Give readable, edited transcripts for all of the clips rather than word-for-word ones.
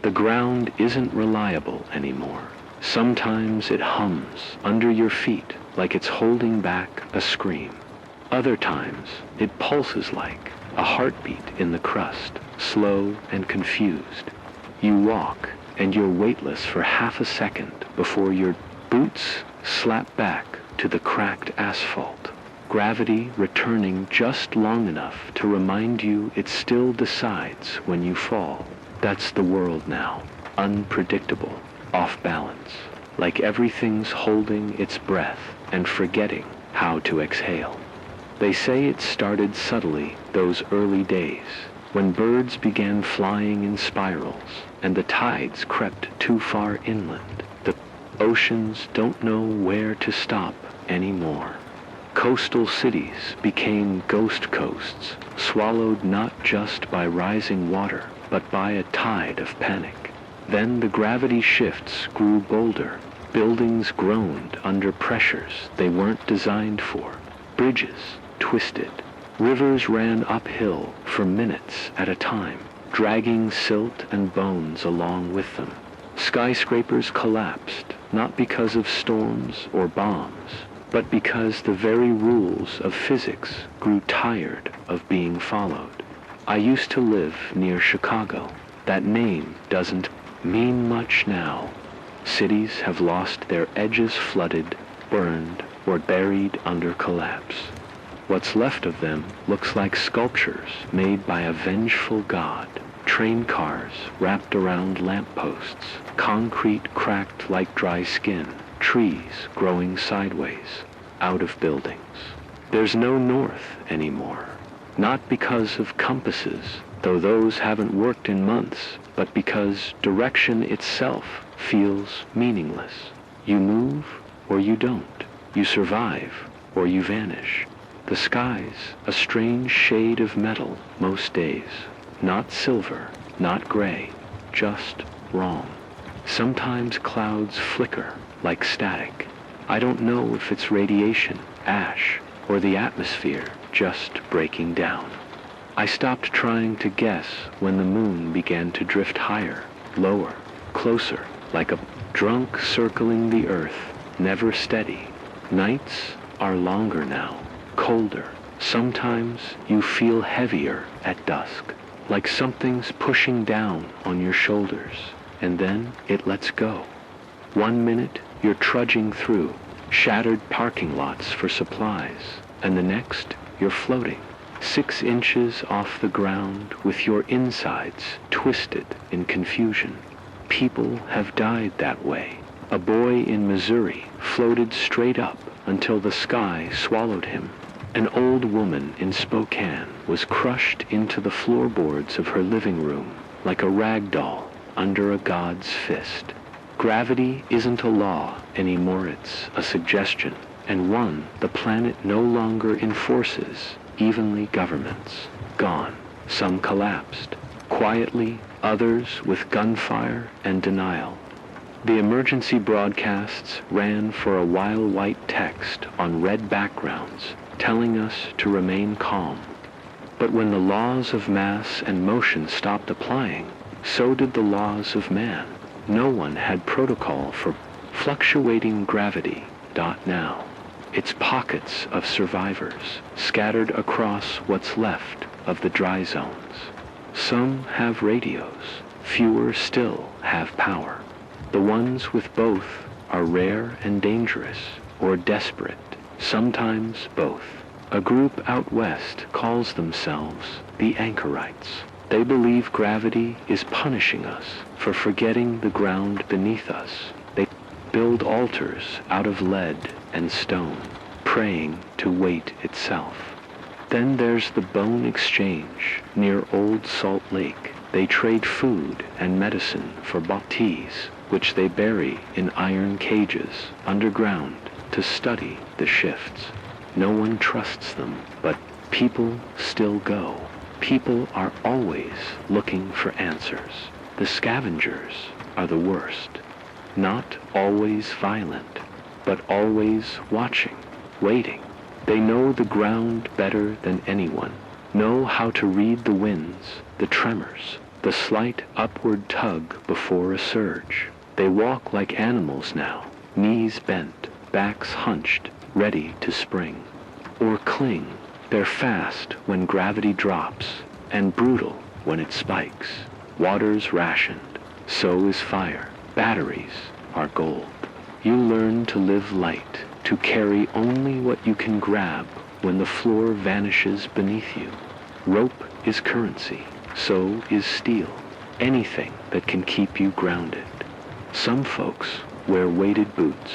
The ground isn't reliable anymore. Sometimes it hums under your feet like it's holding back a scream. Other times it pulses like a heartbeat in the crust, slow and confused. You walk and you're weightless for half a second before your boots slap back to the cracked asphalt, gravity returning just long enough to remind you it still decides when you fall. That's the world now, unpredictable, off balance, like everything's holding its breath and forgetting how to exhale. They say it started subtly those early days, when birds began flying in spirals and the tides crept too far inland. The oceans don't know where to stop anymore. Coastal cities became ghost coasts, swallowed not just by rising water, but by a tide of panic. Then the gravity shifts grew bolder. Buildings groaned under pressures they weren't designed for. Bridges twisted. Rivers ran uphill for minutes at a time, dragging silt and bones along with them. Skyscrapers collapsed, not because of storms or bombs, but because the very rules of physics grew tired of being followed. I used to live near Chicago. That name doesn't mean much now. Cities have lost their edges, flooded, burned, or buried under collapse. What's left of them looks like sculptures made by a vengeful god. Train cars wrapped around lampposts, concrete cracked like dry skin, trees growing sideways, out of buildings. There's no north anymore, not because of compasses, though those haven't worked in months, but because direction itself feels meaningless. You move or you don't. You survive or you vanish. The sky's a strange shade of metal most days. Not silver, not gray, just wrong. Sometimes clouds flicker like static. I don't know if it's radiation, ash, or the atmosphere just breaking down. I stopped trying to guess when the moon began to drift higher, lower, closer, like a drunk circling the earth, never steady. Nights are longer now, colder. Sometimes you feel heavier at dusk, like something's pushing down on your shoulders, and then it lets go. 1 minute you're trudging through shattered parking lots for supplies, and the next you're floating 6 inches off the ground with your insides twisted in confusion. People have died that way. A boy in Missouri floated straight up until the sky swallowed him. An old woman in Spokane was crushed into the floorboards of her living room like a rag doll under a god's fist. Gravity isn't a law anymore, it's a suggestion, and one the planet no longer enforces evenly. Governments gone. Some collapsed. Quietly, others with gunfire and denial. The emergency broadcasts ran for a while white text on red backgrounds telling us to remain calm. But when the laws of mass and motion stopped applying, so did the laws of man. No one had protocol for fluctuating gravity. Now. It's pockets of survivors scattered across what's left of the dry zones. Some have radios, fewer still have power. The ones with both are rare and dangerous, or desperate, sometimes both. A group out west calls themselves the anchorites. They believe gravity is punishing us for forgetting the ground beneath us. They build altars out of lead and stone, praying to weight itself. Then there's the bone exchange near Old Salt Lake. They trade food and medicine for teas, which they bury in iron cages underground to study the shifts. No one trusts them, but people still go. People are always looking for answers. The scavengers are the worst. Not always violent, but always watching, waiting. They know the ground better than anyone, know how to read the winds, the tremors, the slight upward tug before a surge. They walk like animals now, knees bent, backs hunched, ready to spring. Or cling. They're fast when gravity drops, and brutal when it spikes. Water's rationed, so is fire. Batteries are gold. You learn to live light, to carry only what you can grab when the floor vanishes beneath you. Rope is currency, so is steel. Anything that can keep you grounded. Some folks wear weighted boots.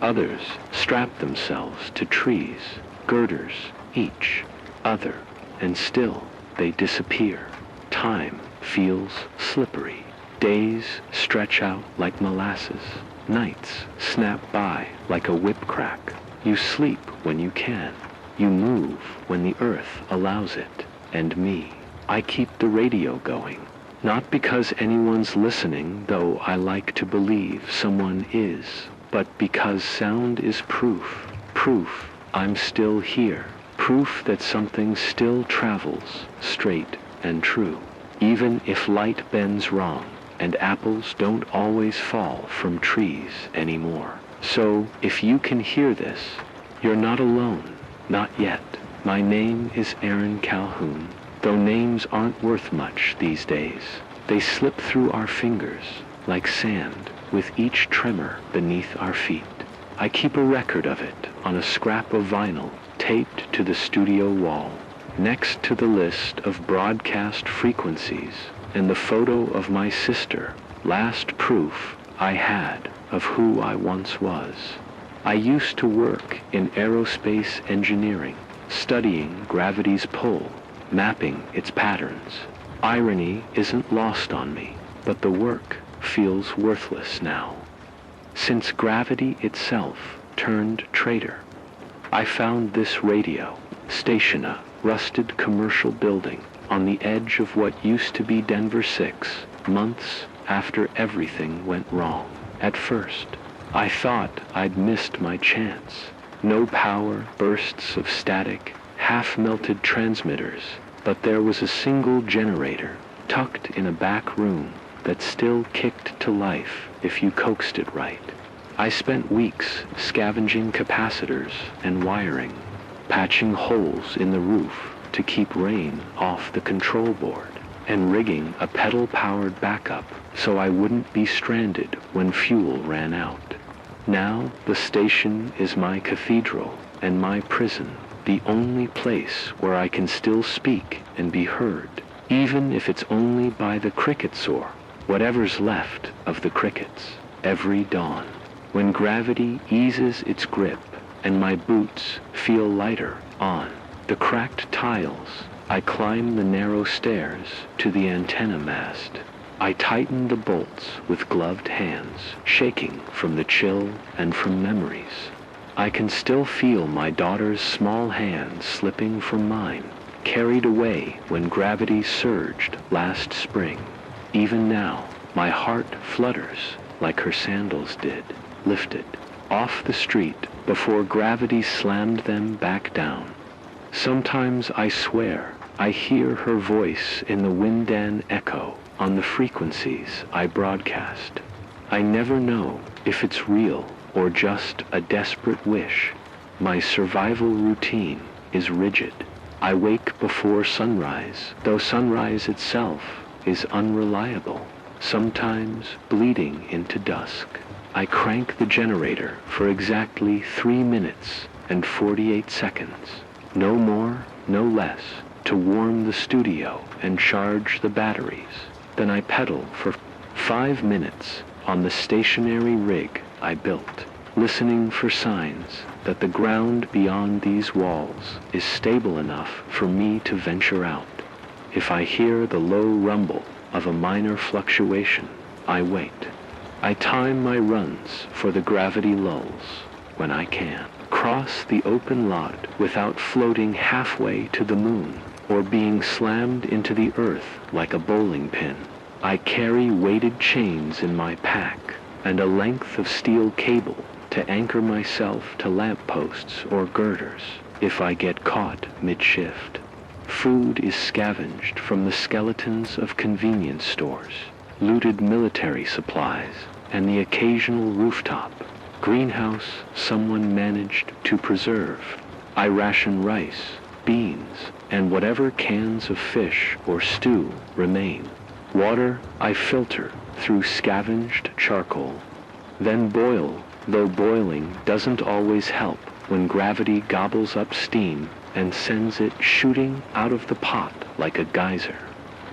Others strap themselves to trees, girders, each other, and still they disappear. Time feels slippery. Days stretch out like molasses. Nights snap by like a whip crack. You sleep when you can. You move when the earth allows it. And me, I keep the radio going. Not because anyone's listening, though I like to believe someone is, but because sound is proof. Proof I'm still here. Proof that something still travels straight and true. Even if light bends wrong, and apples don't always fall from trees anymore. So, if you can hear this, you're not alone. Not yet. My name is Aaron Calhoun. Though names aren't worth much these days, they slip through our fingers like sand with each tremor beneath our feet. I keep a record of it on a scrap of vinyl taped to the studio wall, next to the list of broadcast frequencies and the photo of my sister, last proof I had of who I once was. I used to work in aerospace engineering, studying gravity's pull, mapping its patterns. Irony isn't lost on me, but the work feels worthless now. Since gravity itself turned traitor, I found this radio station, a rusted commercial building on the edge of what used to be Denver 6, months after everything went wrong. At first, I thought I'd missed my chance. No power, bursts of static, half-melted transmitters, but there was a single generator tucked in a back room that still kicked to life if you coaxed it right. I spent weeks scavenging capacitors and wiring, patching holes in the roof to keep rain off the control board, and rigging a pedal-powered backup so I wouldn't be stranded when fuel ran out. Now the station is my cathedral and my prison, the only place where I can still speak and be heard, even if it's only by the crickets or whatever's left of the crickets, every dawn. When gravity eases its grip and my boots feel lighter on the cracked tiles, I climb the narrow stairs to the antenna mast. I tighten the bolts with gloved hands, shaking from the chill and from memories. I can still feel my daughter's small hands slipping from mine, carried away when gravity surged last spring. Even now, my heart flutters like her sandals did, lifted off the street before gravity slammed them back down. Sometimes I swear I hear her voice in the Windan echo on the frequencies I broadcast. I never know if it's real or just a desperate wish. My survival routine is rigid. I wake before sunrise, though sunrise itself is unreliable, sometimes bleeding into dusk. I crank the generator for exactly 3 minutes and 48 seconds. No more, no less, to warm the studio and charge the batteries. Then I pedal for 5 minutes on the stationary rig I built, listening for signs that the ground beyond these walls is stable enough for me to venture out. If I hear the low rumble of a minor fluctuation, I wait. I time my runs for the gravity lulls when I can. Cross the open lot without floating halfway to the moon or being slammed into the earth like a bowling pin. I carry weighted chains in my pack and a length of steel cable to anchor myself to lampposts or girders if I get caught mid-shift. Food is scavenged from the skeletons of convenience stores, looted military supplies, and the occasional rooftop. Greenhouse someone managed to preserve. I ration rice, beans, and whatever cans of fish or stew remain. Water I filter through scavenged charcoal, then boil, though boiling doesn't always help when gravity gobbles up steam and sends it shooting out of the pot like a geyser.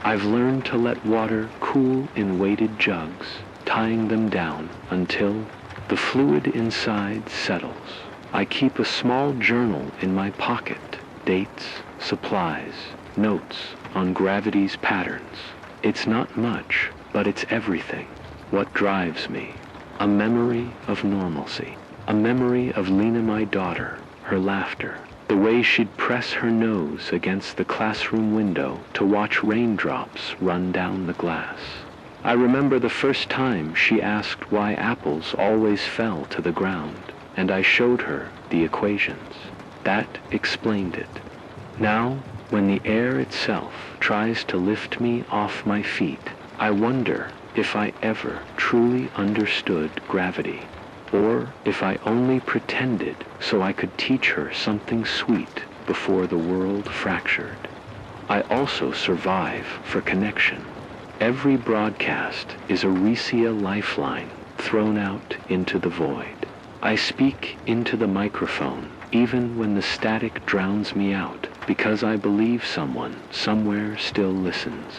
I've learned to let water cool in weighted jugs, tying them down until the fluid inside settles. I keep a small journal in my pocket, dates, supplies, notes on gravity's patterns. It's not much, but it's everything. What drives me? A memory of normalcy. A memory of Lena, my daughter, her laughter, the way she'd press her nose against the classroom window to watch raindrops run down the glass. I remember the first time she asked why apples always fell to the ground, and I showed her the equations. That explained it. Now, when the air itself tries to lift me off my feet, I wonder if I ever truly understood gravity, or if I only pretended so I could teach her something sweet before the world fractured. I also survive for connection. Every broadcast is a Rhesia lifeline thrown out into the void. I speak into the microphone even when the static drowns me out, because I believe someone somewhere still listens.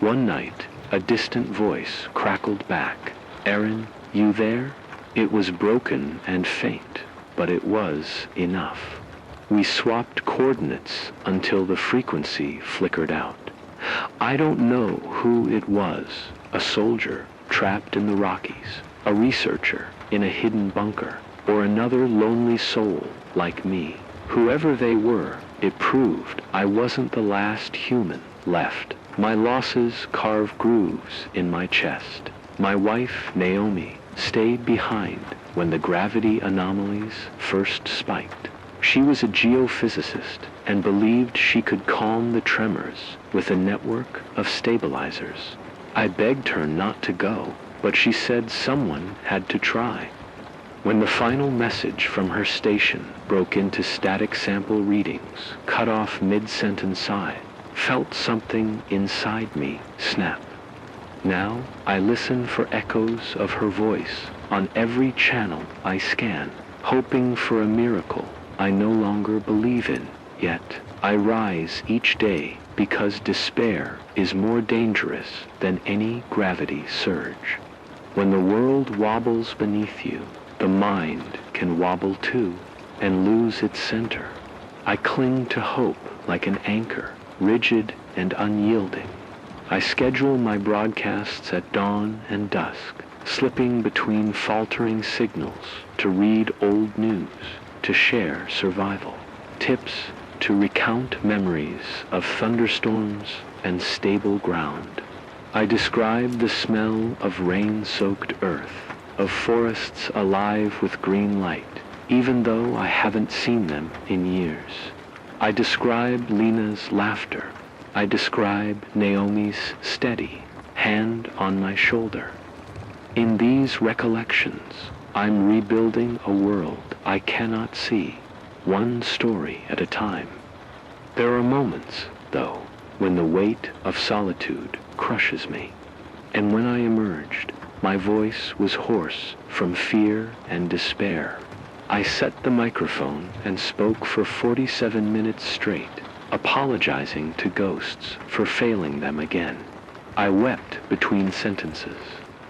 One night, a distant voice crackled back, "Aaron, you there?" It was broken and faint, but it was enough. We swapped coordinates until the frequency flickered out. I don't know who it was, a soldier trapped in the Rockies, a researcher in a hidden bunker, or another lonely soul like me. Whoever they were, it proved I wasn't the last human left. My losses carve grooves in my chest. My wife, Naomi, stayed behind when the gravity anomalies first spiked. She was a geophysicist and believed she could calm the tremors with a network of stabilizers. I begged her not to go, but she said someone had to try. When the final message from her station broke into static sample readings, cut off mid-sentence I felt something inside me snap. Now I listen for echoes of her voice on every channel I scan, hoping for a miracle I no longer believe in. Yet I rise each day because despair is more dangerous than any gravity surge. When the world wobbles beneath you, the mind can wobble too and lose its center. I cling to hope like an anchor, rigid and unyielding. I schedule my broadcasts at dawn and dusk, slipping between faltering signals to read old news, to share survival, tips to recount memories of thunderstorms and stable ground. I describe the smell of rain-soaked earth, of forests alive with green light, even though I haven't seen them in years. I describe Lena's laughter. I describe Naomi's steady hand on my shoulder. In these recollections, I'm rebuilding a world I cannot see, one story at a time. There are moments, though, when the weight of solitude crushes me, and when I emerged, my voice was hoarse from fear and despair. I set the microphone and spoke for 47 minutes straight, apologizing to ghosts for failing them again. I wept between sentences.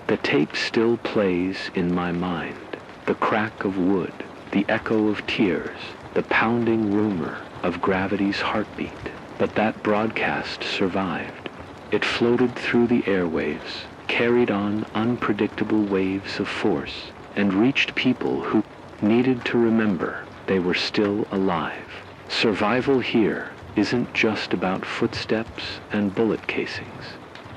The tape still plays in my mind, the crack of wood, the echo of tears, the pounding rumor of gravity's heartbeat. But that broadcast survived. It floated through the airwaves, carried on unpredictable waves of force, and reached people who needed to remember they were still alive. Survival here isn't just about footsteps and bullet casings.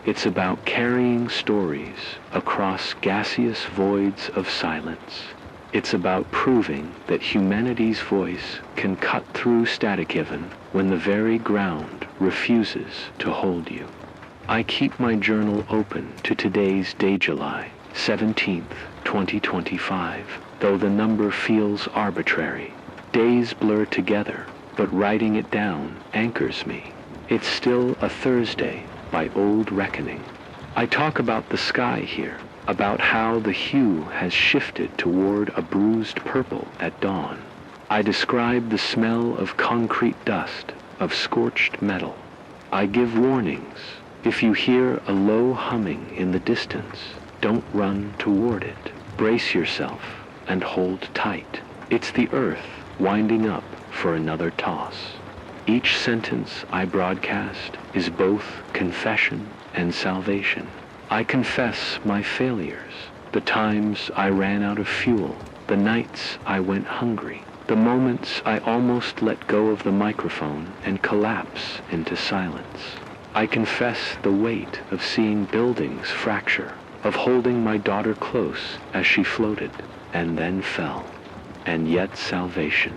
It's about carrying stories across gaseous voids of silence. It's about proving that humanity's voice can cut through static even when the very ground refuses to hold you. I keep my journal open to today's day, July 17th, 2025, though the number feels arbitrary. Days blur together, but writing it down anchors me. It's still a Thursday by old reckoning. I talk about the sky here, about how the hue has shifted toward a bruised purple at dawn. I describe the smell of concrete dust, of scorched metal. I give warnings. If you hear a low humming in the distance, don't run toward it. Brace yourself and hold tight. It's the earth winding up for another toss. Each sentence I broadcast is both confession and salvation. I confess my failures, the times I ran out of fuel, the nights I went hungry, the moments I almost let go of the microphone and collapse into silence. I confess the weight of seeing buildings fracture, of holding my daughter close as she floated and then fell, and yet salvation.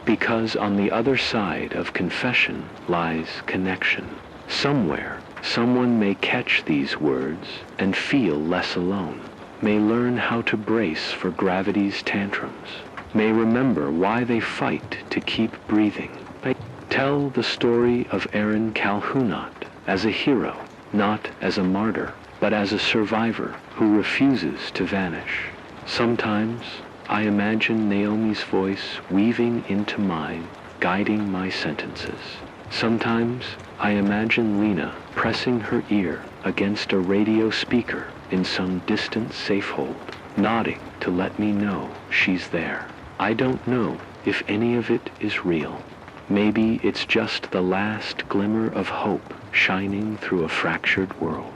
Because on the other side of confession lies connection. Somewhere, someone may catch these words and feel less alone, may learn how to brace for gravity's tantrums, may remember why they fight to keep breathing. I tell the story of Aaron Calhounot as a hero, not as a martyr, but as a survivor who refuses to vanish. Sometimes I imagine Naomi's voice weaving into mine, guiding my sentences. Sometimes I imagine Lena pressing her ear against a radio speaker in some distant safehold, nodding to let me know she's there. I don't know if any of it is real. Maybe it's just the last glimmer of hope shining through a fractured world.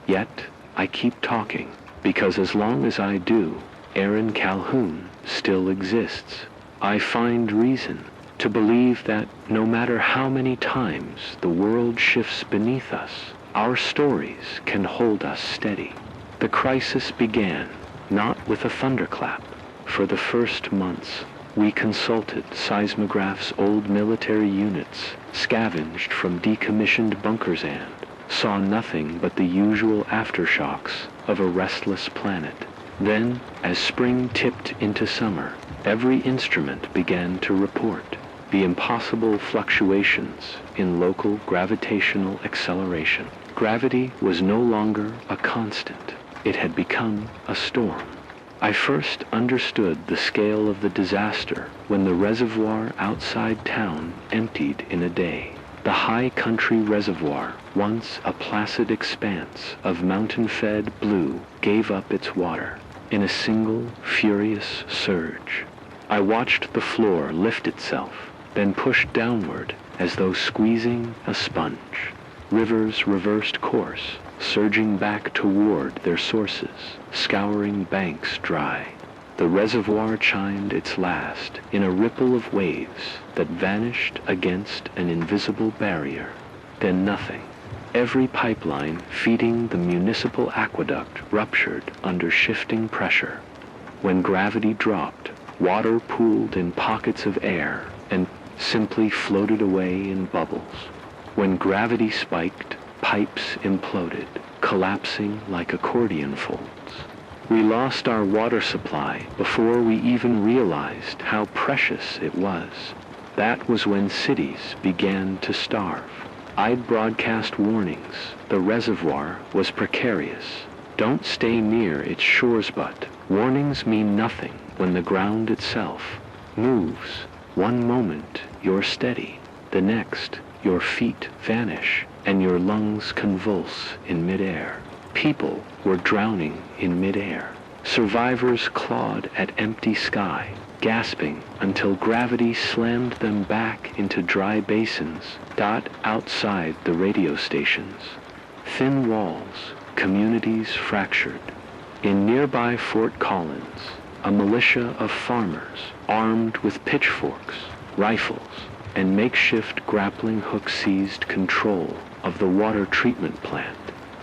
Yet I keep talking, because as long as I do, Aaron Calhoun still exists. I find reason to believe that no matter how many times the world shifts beneath us, our stories can hold us steady. The crisis began not with a thunderclap. For the first months, we consulted seismograph's old military units, scavenged from decommissioned bunkers and saw nothing but the usual aftershocks of a restless planet. Then, as spring tipped into summer, every instrument began to report the impossible fluctuations in local gravitational acceleration. Gravity was no longer a constant. It had become a storm. I first understood the scale of the disaster when the reservoir outside town emptied in a day. The high country reservoir, once a placid expanse of mountain-fed blue, gave up its water in a single furious surge. I watched the floor lift itself, then push downward as though squeezing a sponge. Rivers reversed course, surging back toward their sources, scouring banks dry. The reservoir chimed its last in a ripple of waves that vanished against an invisible barrier. Then nothing. Every pipeline feeding the municipal aqueduct ruptured under shifting pressure. When gravity dropped, water pooled in pockets of air and simply floated away in bubbles. When gravity spiked, pipes imploded, collapsing like accordion folds. We lost our water supply before we even realized how precious it was. That was when cities began to starve. I'd broadcast warnings. The reservoir was precarious. Don't stay near its shores, but warnings mean nothing when the ground itself moves. One moment you're steady, the next your feet vanish and your lungs convulse in midair. People were drowning in midair. Survivors clawed at empty sky, gasping until gravity slammed them back into dry basins outside the radio stations. Thin walls, communities fractured. In nearby Fort Collins, a militia of farmers, armed with pitchforks, rifles, and makeshift grappling hooks seized control of the water treatment plant.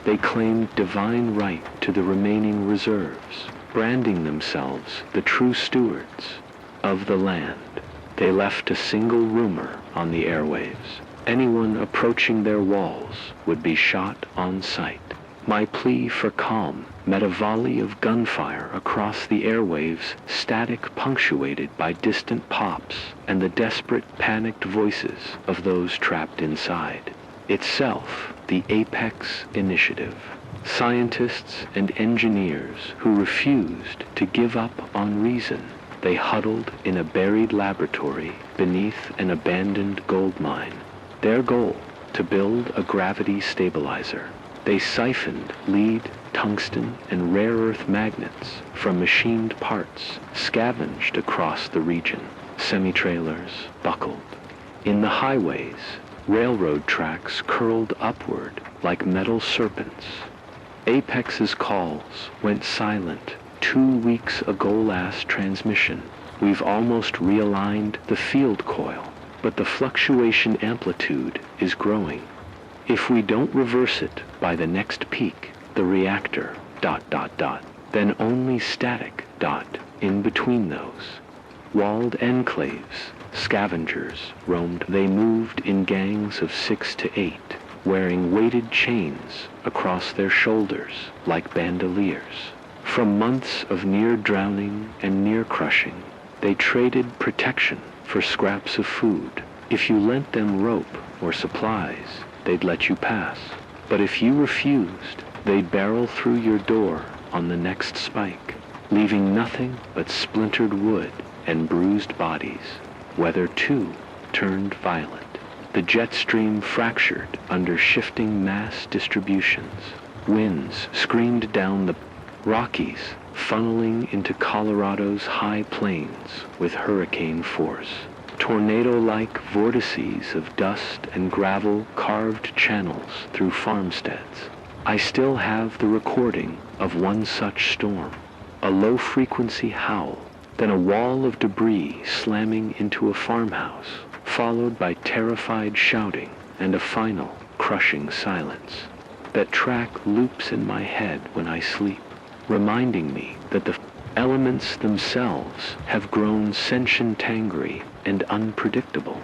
They claimed divine right to the remaining reserves. branding themselves the true stewards of the land. They left a single rumor on the airwaves. Anyone approaching their walls would be shot on sight. My plea for calm met a volley of gunfire across the airwaves, static punctuated by distant pops and the desperate, panicked voices of those trapped inside. Itself, the Apex Initiative. Scientists and engineers who refused to give up on reason. They huddled in a buried laboratory beneath an abandoned gold mine. Their goal, to build a gravity stabilizer. They siphoned lead, tungsten, and rare earth magnets from machined parts scavenged across the region. Semi-trailers buckled. In the highways, railroad tracks curled upward like metal serpents. Apex's calls went silent 2 weeks ago. Last transmission. We've almost realigned the field coil, but the fluctuation amplitude is growing. If we don't reverse it by the next peak, the reactor, ... then only static ... in between those. Walled enclaves, scavengers roamed. They moved in gangs of 6 to 8, wearing weighted chains across their shoulders like bandoliers. From months of near drowning and near crushing, they traded protection for scraps of food. If you lent them rope or supplies, they'd let you pass. But if you refused, they'd barrel through your door on the next spike, leaving nothing but splintered wood and bruised bodies. Weather, too, turned violent. The jet stream fractured under shifting mass distributions. Winds screamed down the Rockies, funneling into Colorado's high plains with hurricane force. Tornado-like vortices of dust and gravel carved channels through farmsteads. I still have the recording of one such storm. A low-frequency howl, then a wall of debris slamming into a farmhouse, followed by terrified shouting and a final, crushing silence. That track loops in my head when I sleep, reminding me that the elements themselves have grown sentient, angry, and unpredictable.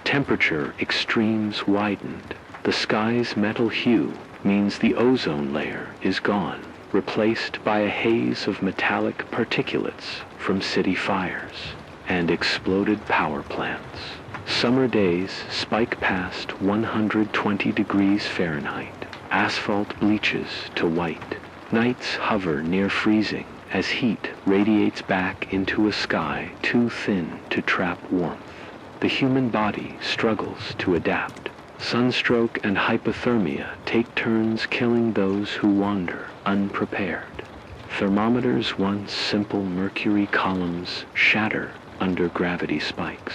Temperature extremes widened. The sky's metal hue means the ozone layer is gone, replaced by a haze of metallic particulates from city fires and exploded power plants. Summer days spike past 120 degrees Fahrenheit. Asphalt bleaches to white. Nights hover near freezing as heat radiates back into a sky too thin to trap warmth. The human body struggles to adapt. Sunstroke and hypothermia take turns killing those who wander unprepared. Thermometers, once simple mercury columns, shatter under gravity spikes.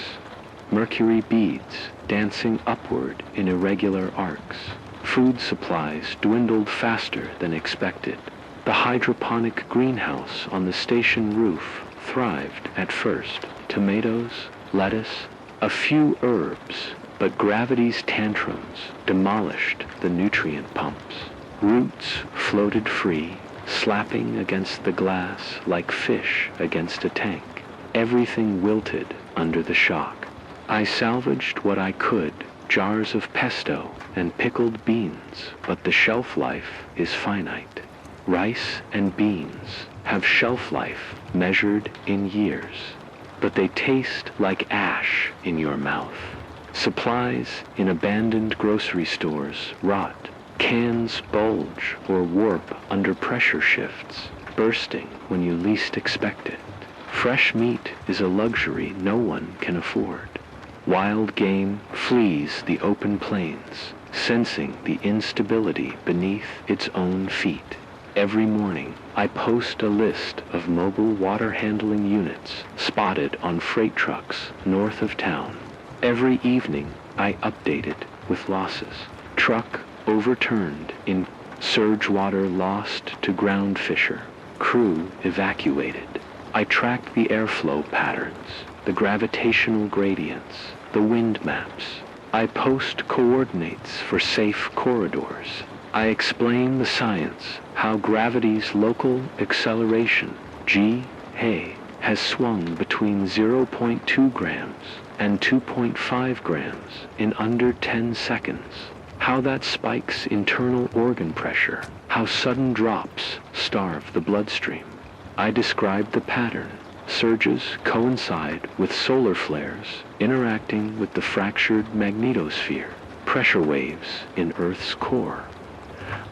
Mercury beads dancing upward in irregular arcs. Food supplies dwindled faster than expected. The hydroponic greenhouse on the station roof thrived at first. Tomatoes, lettuce, a few herbs, but gravity's tantrums demolished the nutrient pumps. Roots floated free, slapping against the glass like fish against a tank. Everything wilted under the shock. I salvaged what I could, jars of pesto and pickled beans, but the shelf life is finite. Rice and beans have shelf life measured in years, but they taste like ash in your mouth. Supplies in abandoned grocery stores rot. Cans bulge or warp under pressure shifts, bursting when you least expect it. Fresh meat is a luxury no one can afford. Wild game flees the open plains, sensing the instability beneath its own feet. Every morning, I post a list of mobile water handling units spotted on freight trucks north of town. Every evening, I update it with losses. Truck overturned in surge water lost to ground fissure. Crew evacuated. I track the airflow patterns, the gravitational gradients, the wind maps. I post coordinates for safe corridors. I explain the science, how gravity's local acceleration G, hay, has swung between 0.2 grams and 2.5 grams in under 10 seconds. How that spikes internal organ pressure, how sudden drops starve the bloodstream. I described the pattern. Surges coincide with solar flares interacting with the fractured magnetosphere, pressure waves in Earth's core.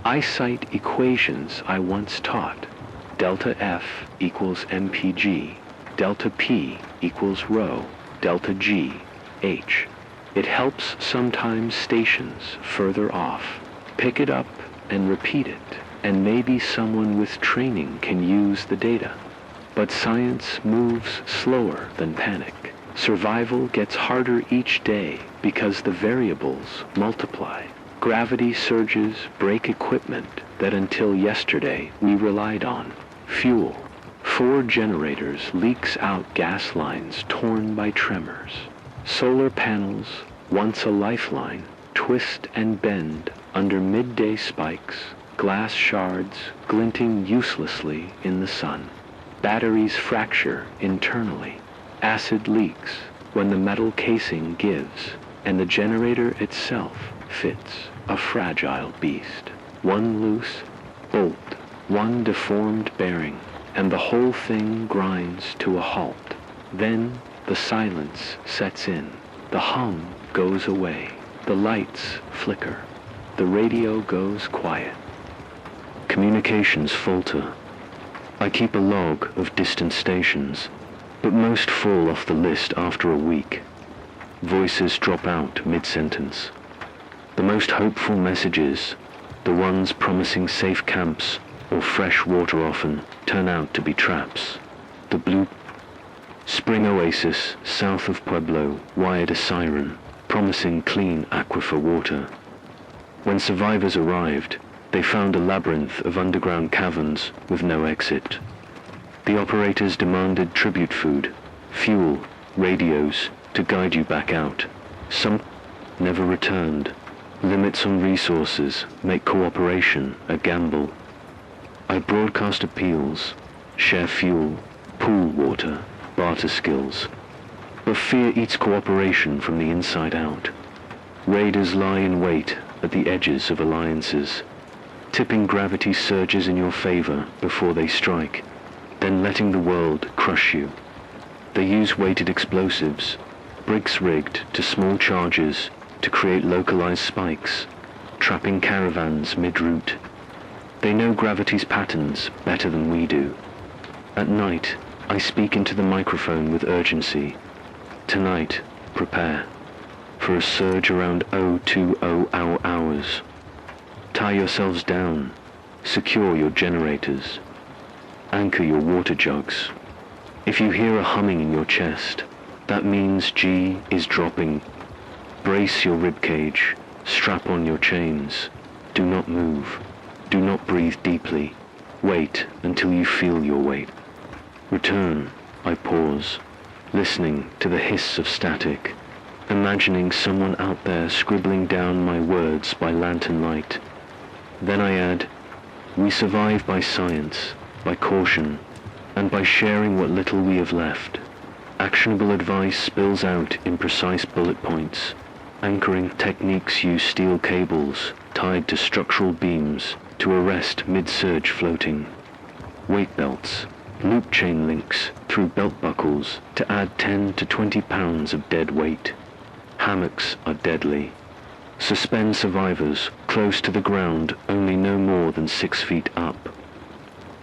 I cite equations I once taught. Delta F equals mpg, delta P equals rho, delta G, H. It helps sometimes stations further off. Pick it up and repeat it, and maybe someone with training can use the data. But science moves slower than panic. Survival gets harder each day because the variables multiply. Gravity surges break equipment that until yesterday we relied on. Fuel. 4 generators leaks out gas lines torn by tremors. Solar panels, once a lifeline, twist and bend under midday spikes, glass shards glinting uselessly in the sun. Batteries fracture internally. Acid leaks when the metal casing gives, and the generator itself fits, a fragile beast. One loose bolt, one deformed bearing, and the whole thing grinds to a halt. Then the silence sets in. The hum goes away. The lights flicker. The radio goes quiet. Communications falter. I keep a log of distant stations, but most fall off the list after a week. Voices drop out mid-sentence. The most hopeful messages, the ones promising safe camps or fresh water often, turn out to be traps. The blue spring oasis south of Pueblo wired a siren, promising clean aquifer water. When survivors arrived, they found a labyrinth of underground caverns with no exit. The operators demanded tribute food, fuel, radios to guide you back out. Some never returned. Limits on resources make cooperation a gamble. I broadcast appeals, share fuel, pool water, barter skills. But fear eats cooperation from the inside out. Raiders lie in wait at the edges of alliances, tipping gravity surges in your favor before they strike, then letting the world crush you. They use weighted explosives, bricks rigged to small charges to create localized spikes, trapping caravans mid-route. They know gravity's patterns better than we do. At night, I speak into the microphone with urgency. Tonight, prepare for a surge around 020 hours. Tie yourselves down, secure your generators, anchor your water jugs. If you hear a humming in your chest, that means G is dropping. Brace your ribcage, strap on your chains. Do not move. Do not breathe deeply. Wait until you feel your weight. Return. I pause, listening to the hiss of static, imagining someone out there scribbling down my words by lantern light. Then I add, we survive by science, by caution, and by sharing what little we have left. Actionable advice spills out in precise bullet points. Anchoring techniques use steel cables tied to structural beams to arrest mid-surge floating. Weight belts, loop chain links through belt buckles to add 10 to 20 pounds of dead weight. Hammocks are deadly. Suspend survivors close to the ground only no more than 6 feet up.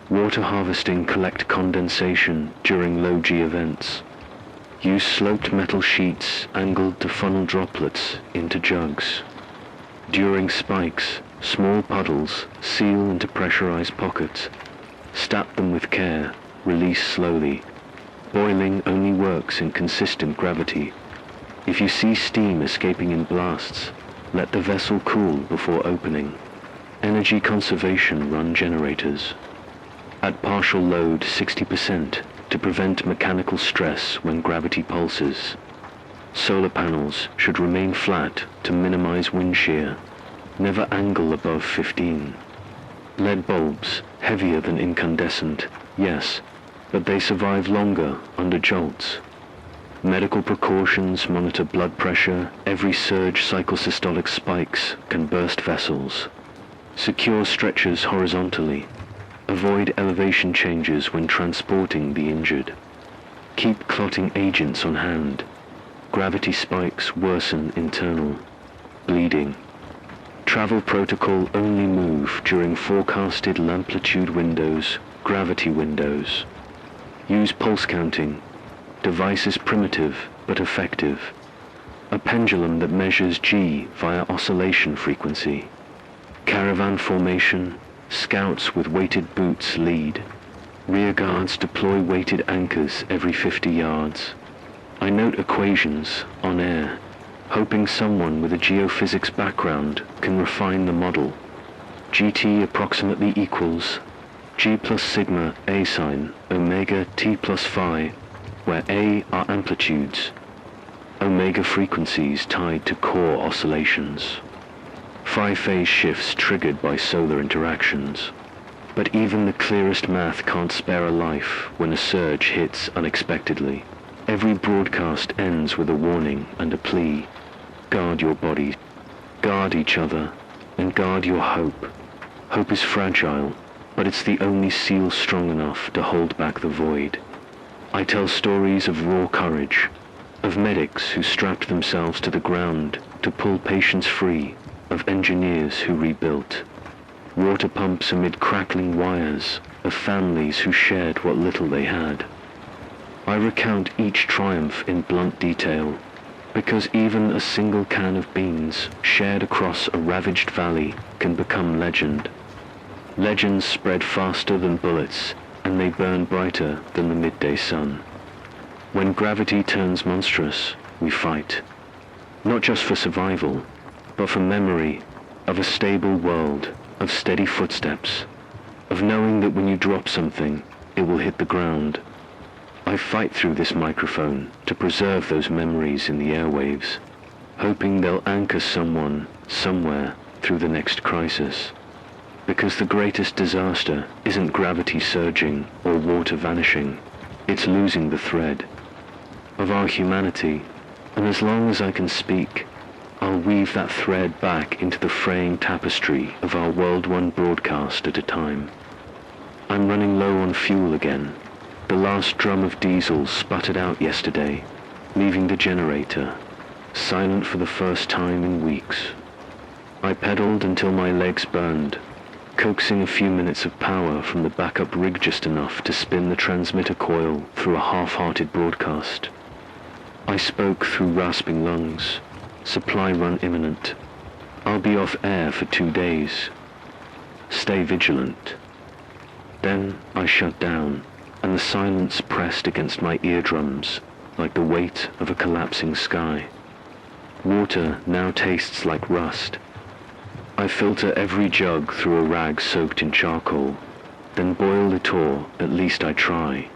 Water harvesting collect condensation during low-G events. Use sloped metal sheets angled to funnel droplets into jugs. During spikes, small puddles seal into pressurized pockets. Stab them with care, release slowly. Boiling only works in consistent gravity. If you see steam escaping in blasts, let the vessel cool before opening. Energy conservation run generators. At partial load 60% to prevent mechanical stress when gravity pulses. Solar panels should remain flat to minimize wind shear. Never angle above 15. Lead bulbs, heavier than incandescent, yes, but they survive longer under jolts. Medical precautions monitor blood pressure. Every surge cyclosystolic spikes can burst vessels. Secure stretchers horizontally. Avoid elevation changes when transporting the injured. Keep clotting agents on hand. Gravity spikes worsen internal bleeding. Travel protocol: only move during forecasted amplitude windows, gravity windows. Use pulse counting. Device is primitive but effective. A pendulum that measures G via oscillation frequency. Caravan formation. Scouts with weighted boots lead. Rear guards deploy weighted anchors every 50 yards. I note equations on air, hoping someone with a geophysics background can refine the model. GT approximately equals G plus sigma A sine omega T plus phi, where A are amplitudes, omega frequencies tied to core oscillations. Phi phase shifts triggered by solar interactions. But even the clearest math can't spare a life when a surge hits unexpectedly. Every broadcast ends with a warning and a plea. Guard your body, guard each other, and guard your hope. Hope is fragile, but it's the only seal strong enough to hold back the void. I tell stories of raw courage, of medics who strapped themselves to the ground to pull patients free, of engineers who rebuilt. Water pumps amid crackling wires, of families who shared what little they had. I recount each triumph in blunt detail, because even a single can of beans shared across a ravaged valley can become legend. Legends spread faster than bullets, and they burn brighter than the midday sun. When gravity turns monstrous, we fight. Not just for survival, but for memory of a stable world, of steady footsteps, of knowing that when you drop something, it will hit the ground. I fight through this microphone to preserve those memories in the airwaves, hoping they'll anchor someone, somewhere, through the next crisis. Because the greatest disaster isn't gravity surging or water vanishing, it's losing the thread of our humanity, and as long as I can speak, I'll weave that thread back into the fraying tapestry of our world one broadcast at a time. I'm running low on fuel again. The last drum of diesel sputtered out yesterday, leaving the generator, silent for the first time in weeks. I pedaled until my legs burned, coaxing a few minutes of power from the backup rig just enough to spin the transmitter coil through a half-hearted broadcast. I spoke through rasping lungs. Supply run imminent. I'll be off air for 2 days. Stay vigilant. Then I shut down, and the silence pressed against my eardrums like the weight of a collapsing sky. Water now tastes like rust. I filter every jug through a rag soaked in charcoal, then boil it all, at least I try.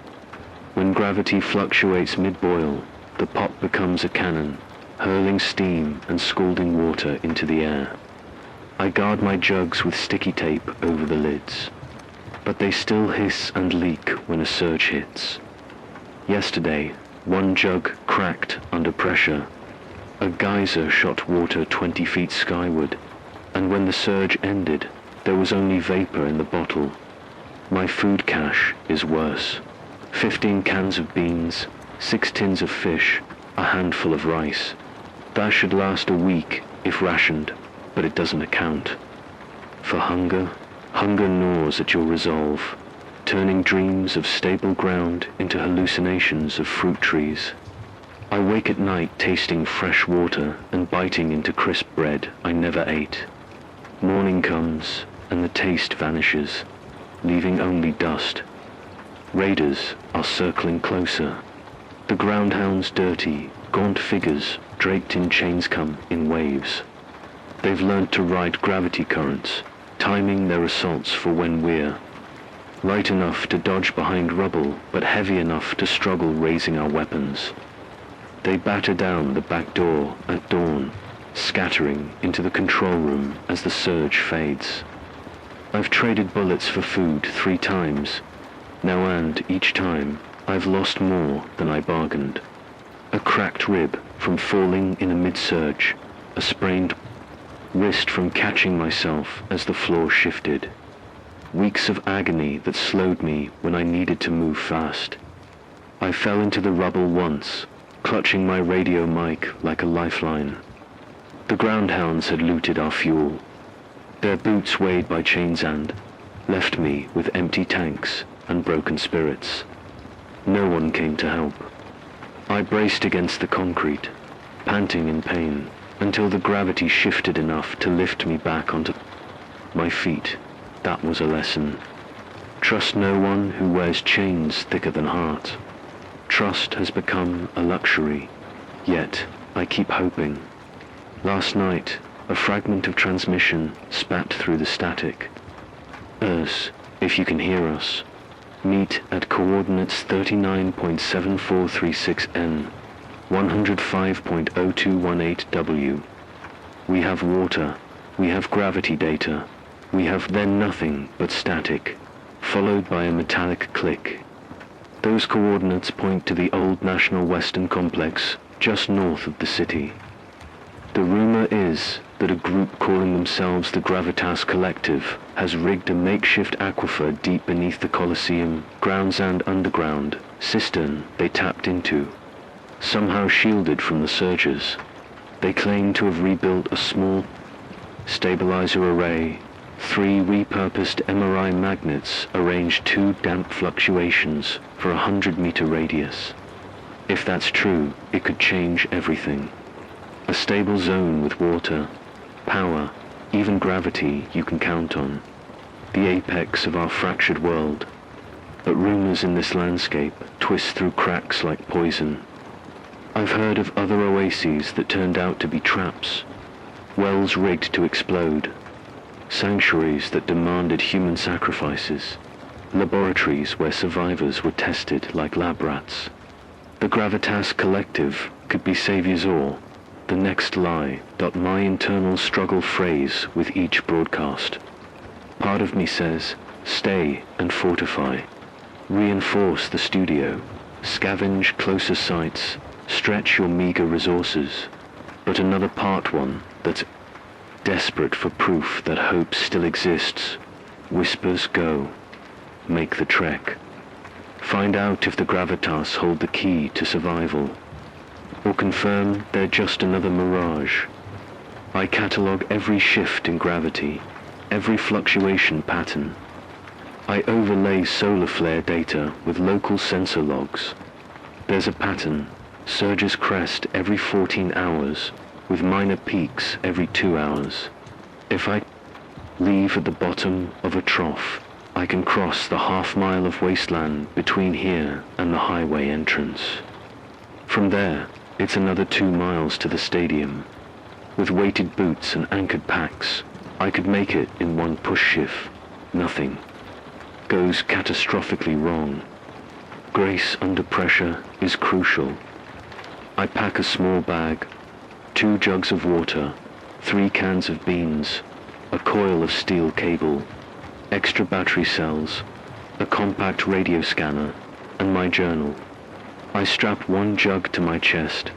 When gravity fluctuates mid-boil, the pot becomes a cannon, hurling steam and scalding water into the air. I guard my jugs with sticky tape over the lids, but they still hiss and leak when a surge hits. Yesterday, one jug cracked under pressure. A geyser shot water 20 feet skyward, and when the surge ended, there was only vapor in the bottle. My food cache is worse. 15 cans of beans, 6 tins of fish, a handful of rice. That should last a week if rationed, but it doesn't account. For hunger, hunger gnaws at your resolve, turning dreams of stable ground into hallucinations of fruit trees. I wake at night tasting fresh water and biting into crisp bread I never ate. Morning comes, and the taste vanishes, leaving only dust. Raiders are circling closer. The groundhounds' dirty, gaunt figures draped in chains come in waves. They've learned to ride gravity currents, timing their assaults for when we're light enough to dodge behind rubble, but heavy enough to struggle raising our weapons. They batter down the back door at dawn, scattering into the control room as the surge fades. I've traded bullets for food 3 times, Now and each time, I've lost more than I bargained. A cracked rib from falling in a mid-surge, a sprained wrist from catching myself as the floor shifted. Weeks of agony that slowed me when I needed to move fast. I fell into the rubble once, clutching my radio mic like a lifeline. The groundhounds had looted our fuel. Their boots weighed by chains and left me with empty tanks and broken spirits. No one came to help. I braced against the concrete, panting in pain, until the gravity shifted enough to lift me back onto my feet. That was a lesson. Trust no one who wears chains thicker than heart. Trust has become a luxury, yet I keep hoping. Last night, a fragment of transmission spat through the static. Earth, if you can hear us, meet at coordinates 39.7436N, 105.0218W. We have water, we have gravity data, we have then nothing but static, followed by a metallic click. Those coordinates point to the old National Western Complex, just north of the city. The rumor is that a group calling themselves the Gravitas Collective has rigged a makeshift aquifer deep beneath the Colosseum, grounds and underground, cistern they tapped into. Somehow shielded from the surges, they claim to have rebuilt a small stabilizer array, 3 repurposed MRI magnets arranged 2 damp fluctuations for a 100-meter radius. If that's true, it could change everything. A stable zone with water, power, even gravity you can count on. The apex of our fractured world. But rumors in this landscape twist through cracks like poison. I've heard of other oases that turned out to be traps. Wells rigged to explode. Sanctuaries that demanded human sacrifices. Laboratories where survivors were tested like lab rats. The Gravitas Collective could be Savior's Ore, the next lie. My internal struggle phrase with each broadcast. Part of me says, stay and fortify. Reinforce the studio. Scavenge closer sites. Stretch your meager resources. But another part one that's desperate for proof that hope still exists, whispers go. Make the trek. Find out if the Gravitas hold the key to survival, or confirm they're just another mirage. I catalogue every shift in gravity, every fluctuation pattern. I overlay solar flare data with local sensor logs. There's a pattern, surges crest every 14 hours, with minor peaks every 2 hours. If I leave at the bottom of a trough, I can cross the half-mile of wasteland between here and the highway entrance. From there, it's another 2 miles to the stadium. With weighted boots and anchored packs, I could make it in one push shift. Nothing goes catastrophically wrong. Grace under pressure is crucial. I pack a small bag, 2 jugs of water, 3 cans of beans, a coil of steel cable, extra battery cells, a compact radio scanner, and my journal. I strap 1 jug to my chest,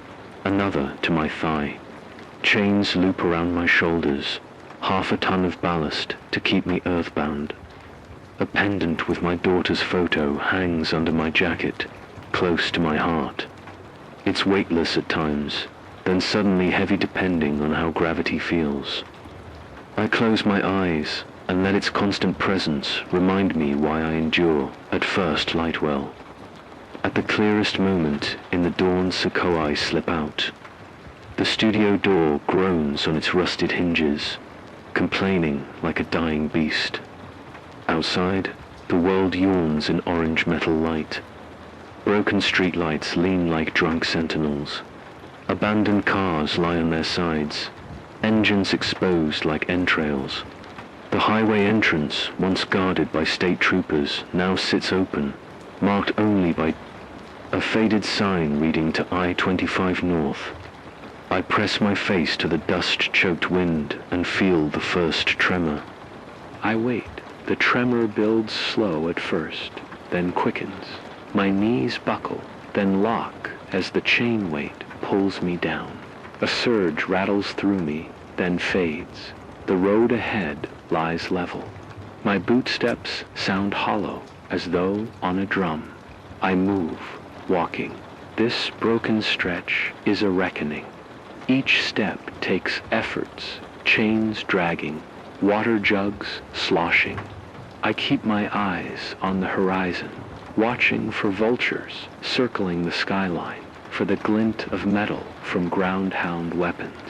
another to my thigh. Chains loop around my shoulders, half a ton of ballast to keep me earthbound. A pendant with my daughter's photo hangs under my jacket, close to my heart. It's weightless at times, then suddenly heavy depending on how gravity feels. I close my eyes and let its constant presence remind me why I endure at first light well. At the clearest moment in the dawn Sequoia slip out. The studio door groans on its rusted hinges, complaining like a dying beast. Outside, the world yawns in orange metal light. Broken streetlights lean like drunk sentinels. Abandoned cars lie on their sides, engines exposed like entrails. The highway entrance, once guarded by state troopers, now sits open, marked only by a faded sign reading to I-25 North. I press my face to the dust-choked wind and feel the first tremor. I wait. The tremor builds slow at first, then quickens. My knees buckle, then lock as the chain weight pulls me down. A surge rattles through me, then fades. The road ahead lies level. My bootsteps sound hollow, as though on a drum. I move, walking. This broken stretch is a reckoning. Each step takes efforts, chains dragging, water jugs sloshing. I keep my eyes on the horizon, watching for vultures circling the skyline, for the glint of metal from ground-hound weapons.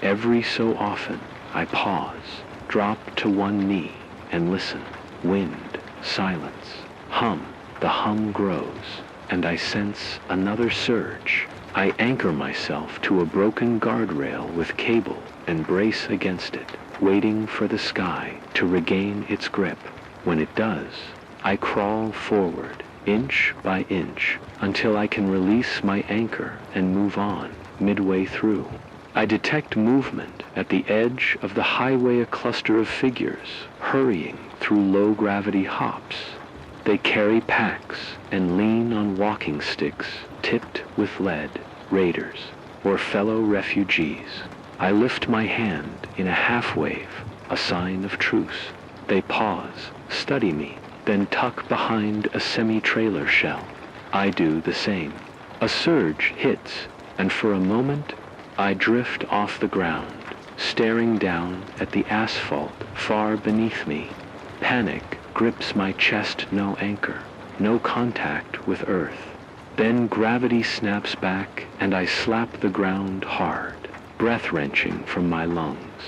Every so often, I pause, drop to one knee, and listen. Wind, silence, hum. The hum grows, and I sense another surge. I anchor myself to a broken guardrail with cable and brace against it, waiting for the sky to regain its grip. When it does, I crawl forward, inch by inch, until I can release my anchor and move on midway through. I detect movement at the edge of the highway, a cluster of figures hurrying through low-gravity hops. They carry packs and lean on walking sticks tipped with lead, raiders or fellow refugees. I lift my hand in a half-wave, a sign of truce. They pause, study me, then tuck behind a semi-trailer shell. I do the same. A surge hits, and for a moment, I drift off the ground, staring down at the asphalt far beneath me. Panic grips my chest, no anchor, no contact with earth. Then gravity snaps back, and I slap the ground hard, breath wrenching from my lungs.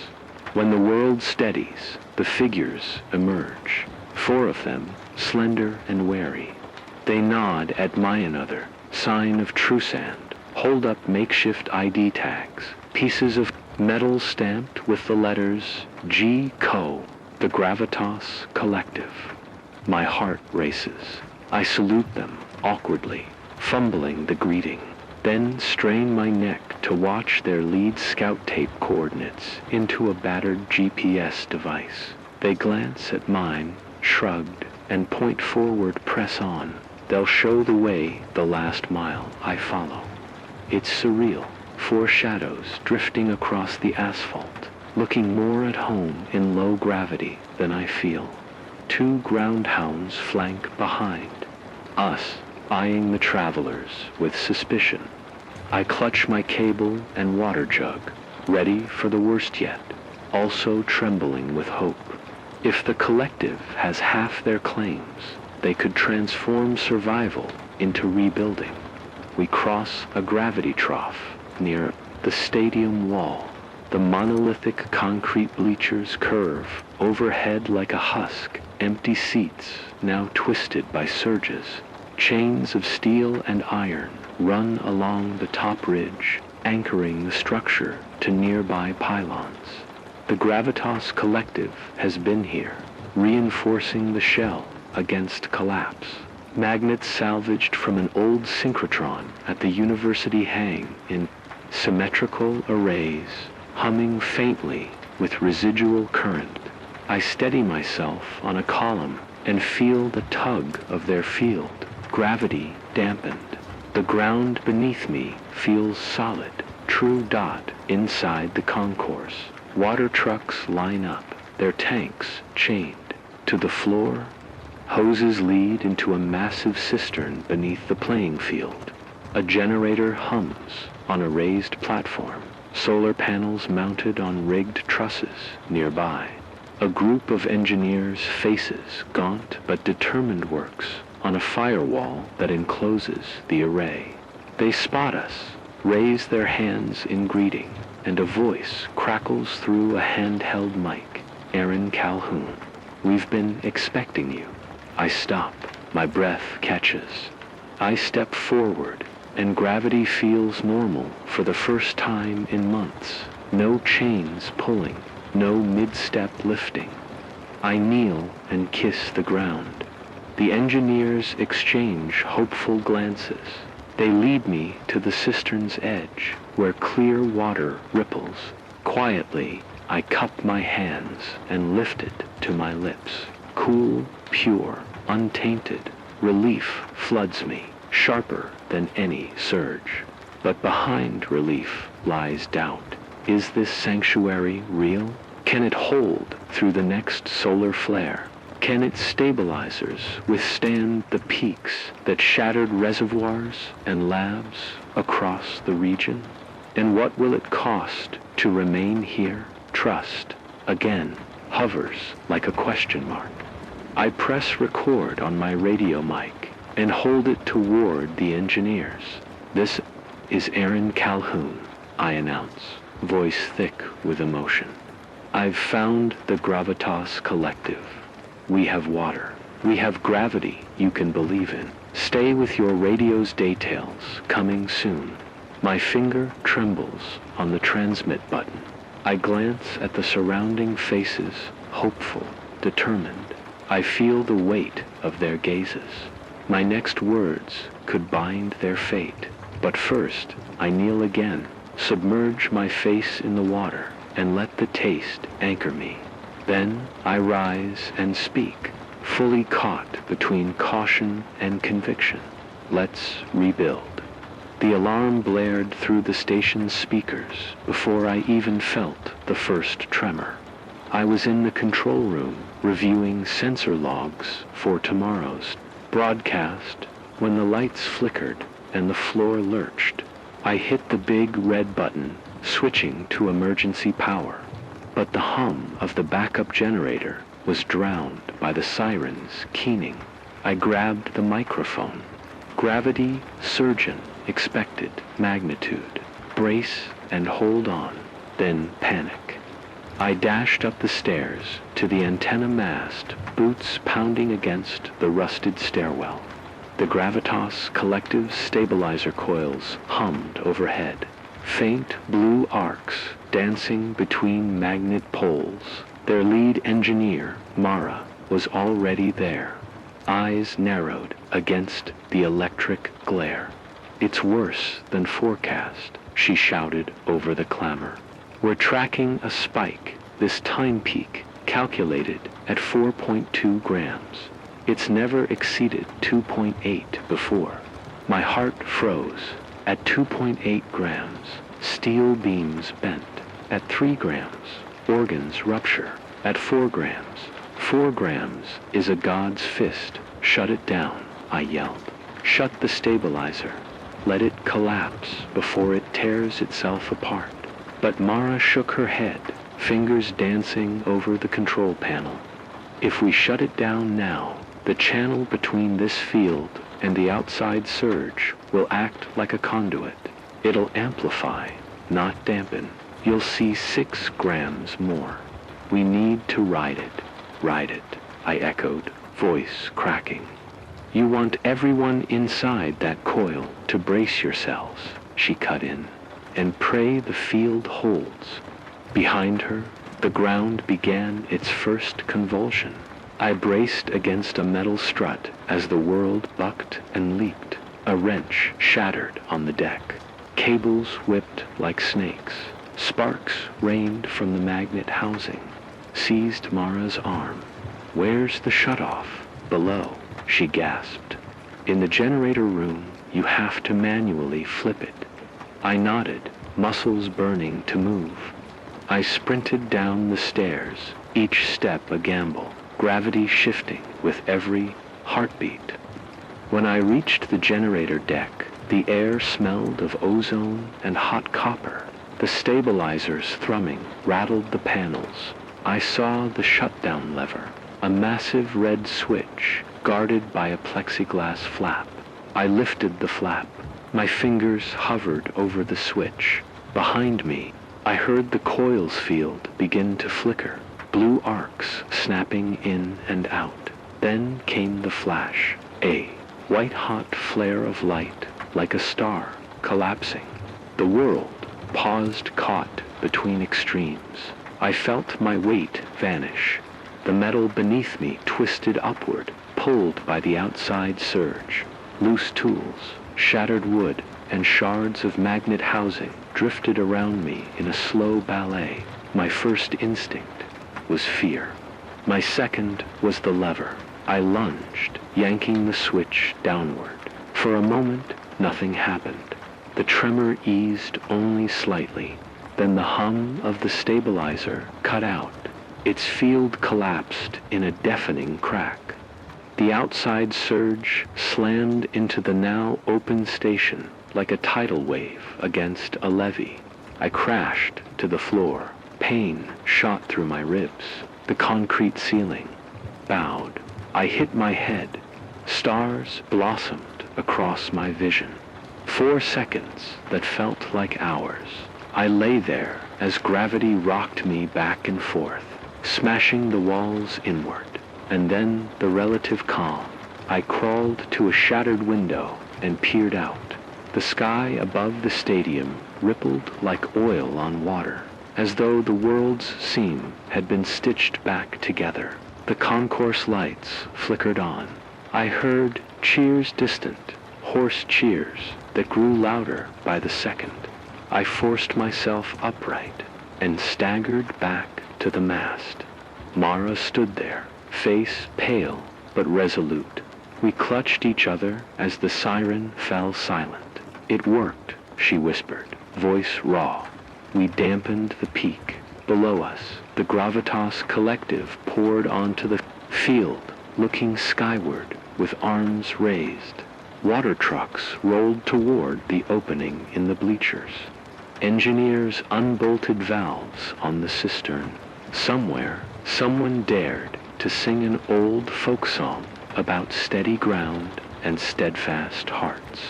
When the world steadies, the figures emerge, 4 of them, slender and wary. They nod at my another, sign of Trusand, hold up makeshift ID tags, pieces of metal stamped with the letters G. Co., the Gravitas Collective. My heart races. I salute them awkwardly, fumbling the greeting, then strain my neck to watch their lead scout tape coordinates into a battered GPS device. They glance at mine, shrugged, and point forward, press on. They'll show the way the last mile I follow. It's surreal, 4 shadows drifting across the asphalt, looking more at home in low gravity than I feel. 2 ground hounds flank behind, us eyeing the travelers with suspicion. I clutch my cable and water jug, ready for the worst yet, also trembling with hope. If the collective has half their claims, they could transform survival into rebuilding. We cross a gravity trough near the stadium wall. The monolithic concrete bleachers curve overhead like a husk, empty seats now twisted by surges. Chains of steel and iron run along the top ridge, anchoring the structure to nearby pylons. The Gravitas Collective has been here, reinforcing the shell against collapse. Magnets salvaged from an old synchrotron at the university hang in symmetrical arrays, humming faintly with residual current. I steady myself on a column and feel the tug of their field, gravity dampened. The ground beneath me feels solid, true dot inside the concourse. Water trucks line up, their tanks chained. To the floor, hoses lead into a massive cistern beneath the playing field. A generator hums on a raised platform, solar panels mounted on rigged trusses nearby. A group of engineers faces gaunt but determined works on a firewall that encloses the array. They spot us, raise their hands in greeting, and a voice crackles through a handheld mic. Aaron Calhoun, we've been expecting you. I stop, my breath catches. I step forward, and gravity feels normal for the first time in months. No chains pulling, no mid-step lifting. I kneel and kiss the ground. The engineers exchange hopeful glances. They lead me to the cistern's edge, where clear water ripples. Quietly, I cup my hands and lift it to my lips. Cool, pure, untainted, Relief floods me, sharper than any surge. But behind relief lies doubt. Is this sanctuary real? Can it hold through the next solar flare? Can its stabilizers withstand the peaks that shattered reservoirs and labs across the region? And what will it cost to remain here? Trust, again, hovers like a question mark. I press record on my radio mic and hold it toward the engineers. This is Aaron Calhoun, I announce, voice thick with emotion. I've found the Gravitas Collective. We have water. We have gravity you can believe in. Stay with your radio's details, coming soon. My finger trembles on the transmit button. I glance at the surrounding faces, hopeful, determined. I feel the weight of their gazes. My next words could bind their fate. But first, I kneel again, submerge my face in the water, and let the taste anchor me. Then I rise and speak, fully caught between caution and conviction. Let's rebuild. The alarm blared through the station's speakers before I even felt the first tremor. I was in the control room reviewing sensor logs for tomorrow's broadcast when the lights flickered and the floor lurched. I hit the big red button, switching to emergency power. But the hum of the backup generator was drowned by the sirens keening. I grabbed the microphone. Gravity, surgeon, expected, magnitude. Brace and hold on, then panic. I dashed up the stairs to the antenna mast, boots pounding against the rusted stairwell. The Gravitas Collective stabilizer coils hummed overhead. Faint blue arcs dancing between magnet poles. Their lead engineer, Mara, was already there. Eyes narrowed against the electric glare. It's worse than forecast, she shouted over the clamor. We're tracking a spike, this time peak, calculated at 4.2 grams. It's never exceeded 2.8 before. My heart froze. At 2.8 grams, steel beams bent. At 3 grams, organs rupture. At 4 grams, 4 grams is a god's fist. Shut it down, I yelled. Shut the stabilizer. Let it collapse before it tears itself apart. But Mara shook her head, fingers dancing over the control panel. If we shut it down now, the channel between this field and the outside surge will act like a conduit. It'll amplify, not dampen. You'll see 6 grams more. We need to ride it, I echoed, voice cracking. You want everyone inside that coil to brace yourselves, she cut in, and pray the field holds. Behind her, the ground began its first convulsion. I braced against a metal strut as the world bucked and leaped. A wrench shattered on the deck. Cables whipped like snakes. Sparks rained from the magnet housing. Seized Mara's arm. Where's the shutoff? Below, she gasped. In the generator room, you have to manually flip it. I nodded, muscles burning to move. I sprinted down the stairs, each step a gamble. Gravity shifting with every heartbeat. When I reached the generator deck, the air smelled of ozone and hot copper. The stabilizers thrumming rattled the panels. I saw the shutdown lever, a massive red switch guarded by a plexiglass flap. I lifted the flap. My fingers hovered over the switch. Behind me, I heard the coils field begin to flicker. Blue arcs snapping in and out. Then came the flash, a white-hot flare of light, like a star, collapsing. The world paused caught between extremes. I felt my weight vanish. The metal beneath me twisted upward, pulled by the outside surge. Loose tools, shattered wood, and shards of magnet housing drifted around me in a slow ballet. My first instinct was fear. My second was the lever. I lunged, yanking the switch downward. For a moment, nothing happened. The tremor eased only slightly. Then the hum of the stabilizer cut out. Its field collapsed in a deafening crack. The outside surge slammed into the now open station like a tidal wave against a levee. I crashed to the floor. Pain shot through my ribs. The concrete ceiling bowed. I hit my head. Stars blossomed across my vision. 4 seconds that felt like hours. I lay there as gravity rocked me back and forth, smashing the walls inward. And then the relative calm. I crawled to a shattered window and peered out. The sky above the stadium rippled like oil on water, as though the world's seam had been stitched back together. The concourse lights flickered on. I heard cheers distant, hoarse cheers that grew louder by the second. I forced myself upright and staggered back to the mast. Mara stood there, face pale but resolute. We clutched each other as the siren fell silent. "It worked," she whispered, voice raw. We dampened the peak. Below us, the gravitas collective poured onto the field, looking skyward with arms raised. Water trucks rolled toward the opening in the bleachers. Engineers unbolted valves on the cistern. Somewhere, someone dared to sing an old folk song about steady ground and steadfast hearts.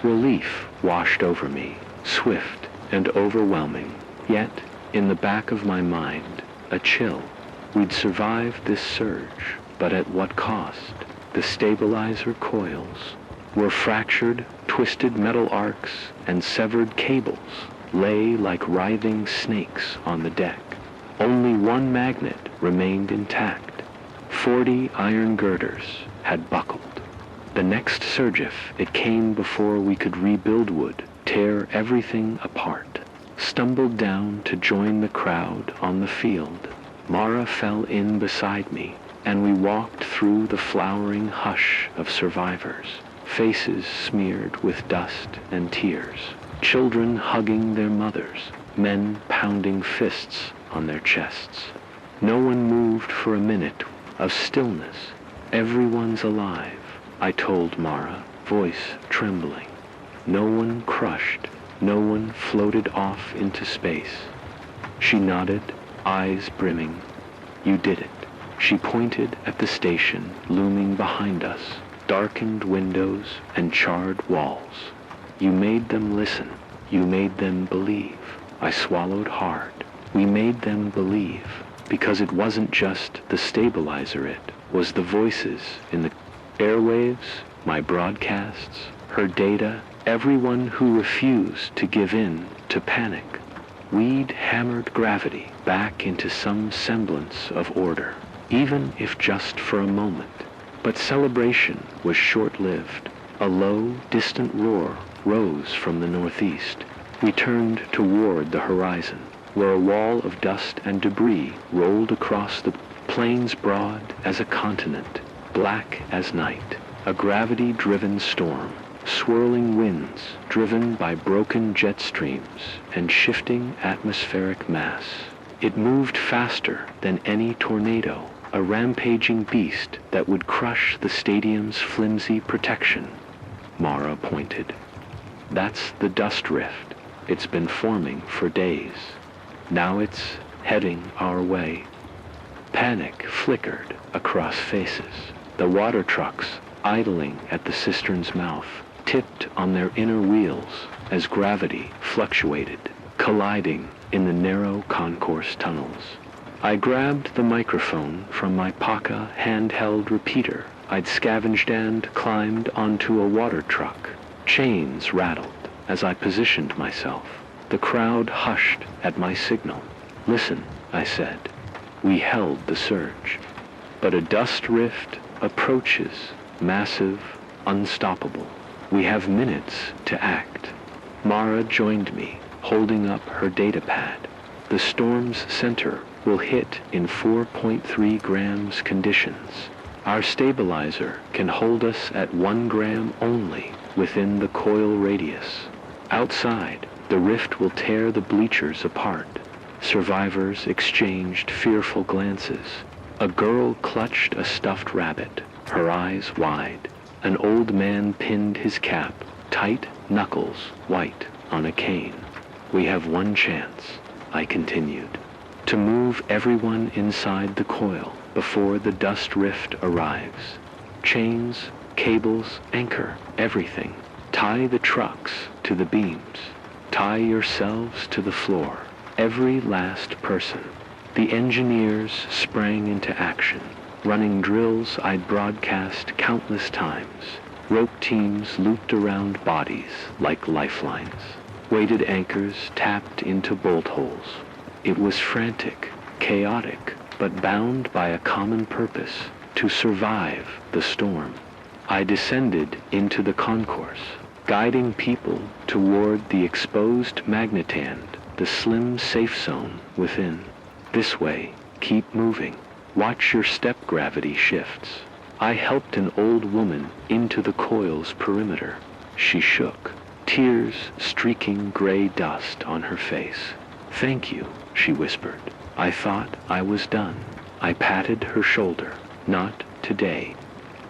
Relief washed over me, swift and overwhelming, yet, in the back of my mind, a chill. We'd survived this surge, but at what cost? The stabilizer coils were fractured, twisted metal arcs and severed cables lay like writhing snakes on the deck. Only one magnet remained intact. 40 iron girders had buckled. The next surge, it came before we could rebuild wood, tear everything apart. Stumbled down to join the crowd on the field. Mara fell in beside me, and we walked through the flowering hush of survivors, faces smeared with dust and tears, children hugging their mothers, men pounding fists on their chests. No one moved for a minute of stillness. Everyone's alive, I told Mara, voice trembling. No one crushed, no one floated off into space. She nodded, eyes brimming. You did it. She pointed at the station looming behind us, darkened windows and charred walls. You made them listen. You made them believe. I swallowed hard. We made them believe, because it wasn't just the stabilizer, it was the voices in the airwaves, my broadcasts, her data, everyone who refused to give in to panic. We'd hammered gravity back into some semblance of order, even if just for a moment. But celebration was short-lived. A low, distant roar rose from the northeast. We turned toward the horizon, where a wall of dust and debris rolled across the plains broad as a continent, black as night, a gravity-driven storm, swirling winds driven by broken jet streams and shifting atmospheric mass. It moved faster than any tornado, a rampaging beast that would crush the stadium's flimsy protection. Mara pointed. That's the dust rift. It's been forming for days. Now it's heading our way. Panic flickered across faces. The water trucks, idling at the cistern's mouth, tipped on their inner wheels as gravity fluctuated, colliding in the narrow concourse tunnels. I grabbed the microphone from my Paca handheld repeater. I'd scavenged and climbed onto a water truck. Chains rattled as I positioned myself. The crowd hushed at my signal. Listen, I said. We held the surge. But a dust rift approaches, massive, unstoppable. We have minutes to act. Mara joined me, holding up her data pad. The storm's center will hit in 4.3 grams conditions. Our stabilizer can hold us at 1 gram only within the coil radius. Outside, the rift will tear the bleachers apart. Survivors exchanged fearful glances. A girl clutched a stuffed rabbit, her eyes wide. An old man pinned his cap, tight knuckles white on a cane. We have 1 chance, I continued, to move everyone inside the coil before the dust rift arrives. Chains, cables, anchor, everything. Tie the trucks to the beams. Tie yourselves to the floor. Every last person. The engineers sprang into action, running drills I'd broadcast countless times. Rope teams looped around bodies like lifelines. Weighted anchors tapped into bolt holes. It was frantic, chaotic, but bound by a common purpose, to survive the storm. I descended into the concourse, guiding people toward the exposed magnetand, the slim safe zone within. This way, keep moving. Watch your step gravity shifts. I helped an old woman into the coil's perimeter. She shook, tears streaking gray dust on her face. "Thank you," she whispered. I thought I was done. I patted her shoulder. "Not today."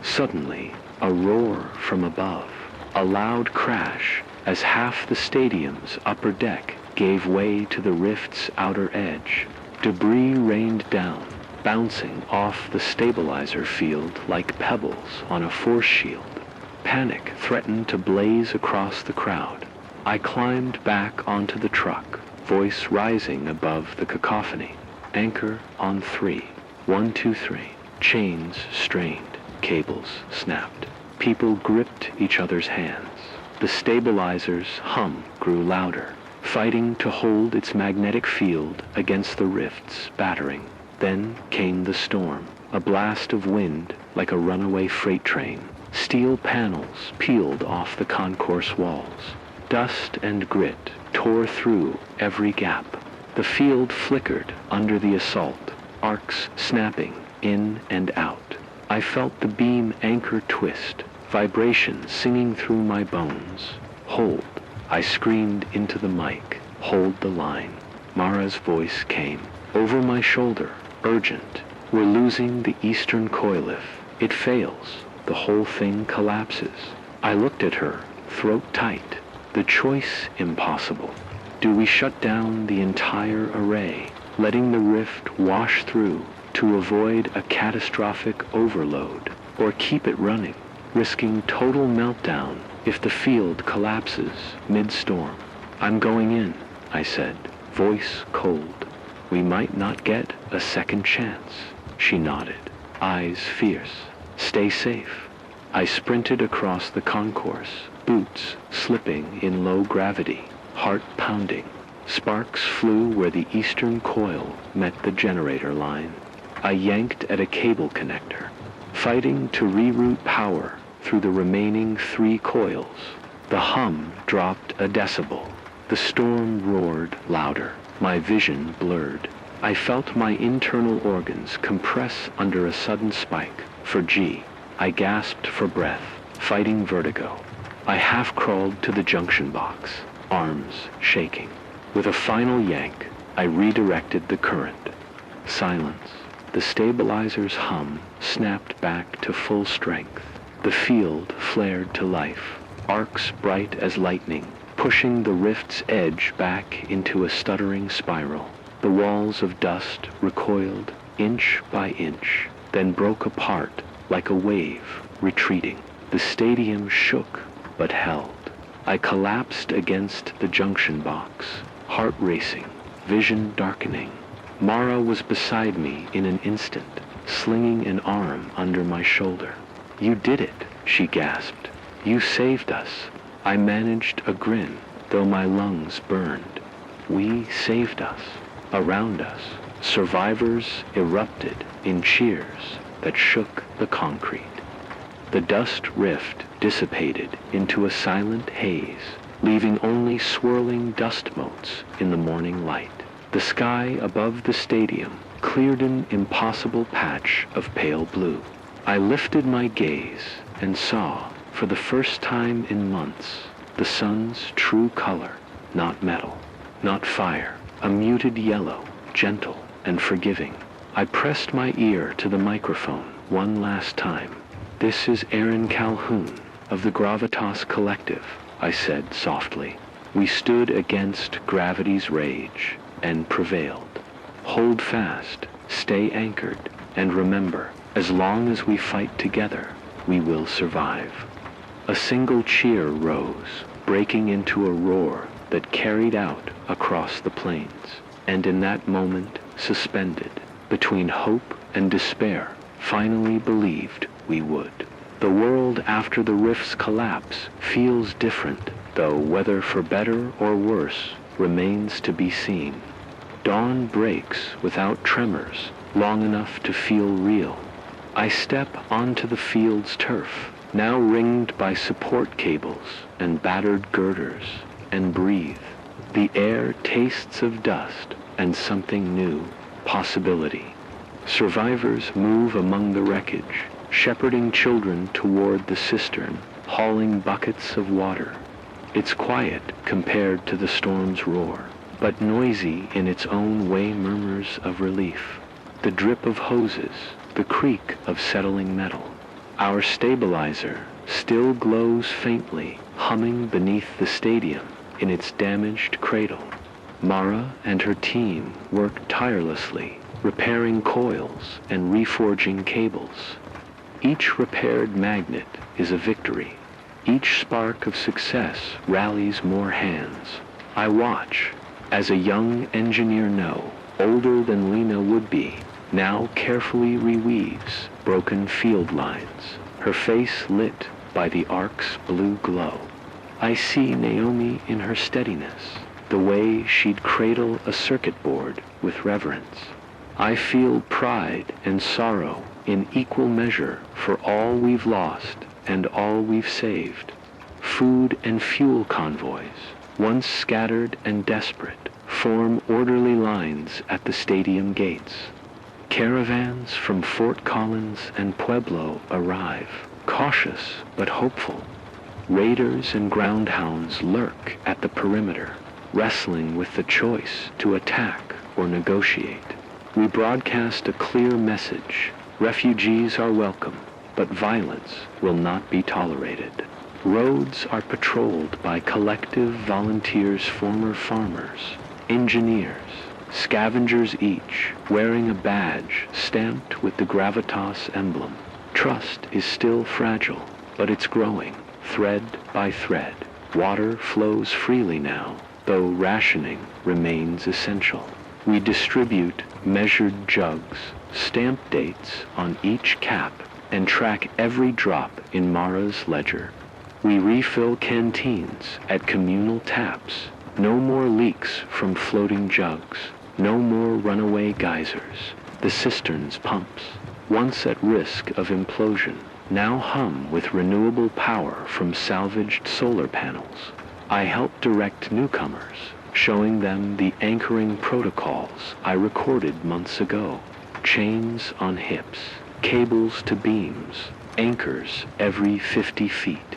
Suddenly, a roar from above. A loud crash as half the stadium's upper deck gave way to the rift's outer edge. Debris rained down, bouncing off the stabilizer field like pebbles on a force shield. Panic threatened to blaze across the crowd. I climbed back onto the truck, voice rising above the cacophony. Anchor on 3. 1, 2, 3. Chains strained. Cables snapped. People gripped each other's hands. The stabilizer's hum grew louder, fighting to hold its magnetic field against the rift's battering. Then came the storm, a blast of wind like a runaway freight train. Steel panels peeled off the concourse walls. Dust and grit tore through every gap. The field flickered under the assault, arcs snapping in and out. I felt the beam anchor twist, vibration singing through my bones. "Hold," I screamed into the mic. "Hold the line." Mara's voice came, over my shoulder, urgent. "We're losing the eastern coilif. It fails. The whole thing collapses." I looked at her, throat tight. The choice impossible. Do we shut down the entire array, letting the rift wash through to avoid a catastrophic overload, or keep it running, risking total meltdown if the field collapses mid-storm? "I'm going in," I said, voice cold. "We might not get a second chance." She nodded, eyes fierce. "Stay safe." I sprinted across the concourse, boots slipping in low gravity, heart pounding. Sparks flew where the eastern coil met the generator line. I yanked at a cable connector, fighting to reroute power through the remaining 3 coils. The hum dropped a decibel. The storm roared louder. My vision blurred. I felt my internal organs compress under a sudden spike. For G. I gasped for breath, fighting vertigo. I half-crawled to the junction box, arms shaking. With a final yank, I redirected the current. Silence. The stabilizer's hum snapped back to full strength. The field flared to life, arcs bright as lightning, pushing the rift's edge back into a stuttering spiral. The walls of dust recoiled inch by inch, then broke apart like a wave retreating. The stadium shook but held. I collapsed against the junction box, heart racing, vision darkening. Mara was beside me in an instant, slinging an arm under my shoulder. "You did it," she gasped. "You saved us." I managed a grin, though my lungs burned. We saved us. Around us, survivors erupted in cheers that shook the concrete. The dust rift dissipated into a silent haze, leaving only swirling dust motes in the morning light. The sky above the stadium cleared an impossible patch of pale blue. I lifted my gaze and saw, for the first time in months, the sun's true color, not metal, not fire, a muted yellow, gentle and forgiving. I pressed my ear to the microphone one last time. "This is Aaron Calhoun of the Gravitas Collective," I said softly. "We stood against gravity's rage and prevailed. Hold fast, stay anchored, and remember, as long as we fight together, we will survive." A single cheer rose, breaking into a roar that carried out across the plains, and in that moment, suspended between hope and despair, finally believed we would. The world after the rift's collapse feels different, though whether for better or worse remains to be seen. Dawn breaks without tremors, long enough to feel real. I step onto the field's turf, now ringed by support cables and battered girders, and breathe. The air tastes of dust and something new, possibility. Survivors move among the wreckage, shepherding children toward the cistern, hauling buckets of water. It's quiet compared to the storm's roar, but noisy in its own way. Murmurs of relief, the drip of hoses, the creak of settling metal. Our stabilizer still glows faintly, humming beneath the stadium in its damaged cradle. Mara and her team work tirelessly, repairing coils and reforging cables. Each repaired magnet is a victory. Each spark of success rallies more hands. I watch as a young engineer older than Lena would be, now carefully reweaves broken field lines, her face lit by the ark's blue glow. I see Naomi in her steadiness, the way she'd cradle a circuit board with reverence. I feel pride and sorrow in equal measure for all we've lost and all we've saved. Food and fuel convoys, once scattered and desperate, form orderly lines at the stadium gates. Caravans from Fort Collins and Pueblo arrive, cautious but hopeful. Raiders and groundhounds lurk at the perimeter, wrestling with the choice to attack or negotiate. We broadcast a clear message. Refugees are welcome, but violence will not be tolerated. Roads are patrolled by collective volunteers, former farmers, engineers, scavengers, each wearing a badge stamped with the Gravitas emblem. Trust is still fragile, but it's growing, thread by thread. Water flows freely now, though rationing remains essential. We distribute measured jugs, stamp dates on each cap, and track every drop in Mara's ledger. We refill canteens at communal taps. No more leaks from floating jugs. No more runaway geysers. The cistern's pumps, once at risk of implosion, now hum with renewable power from salvaged solar panels. I help direct newcomers, showing them the anchoring protocols I recorded months ago. Chains on hips, cables to beams, anchors every 50 feet.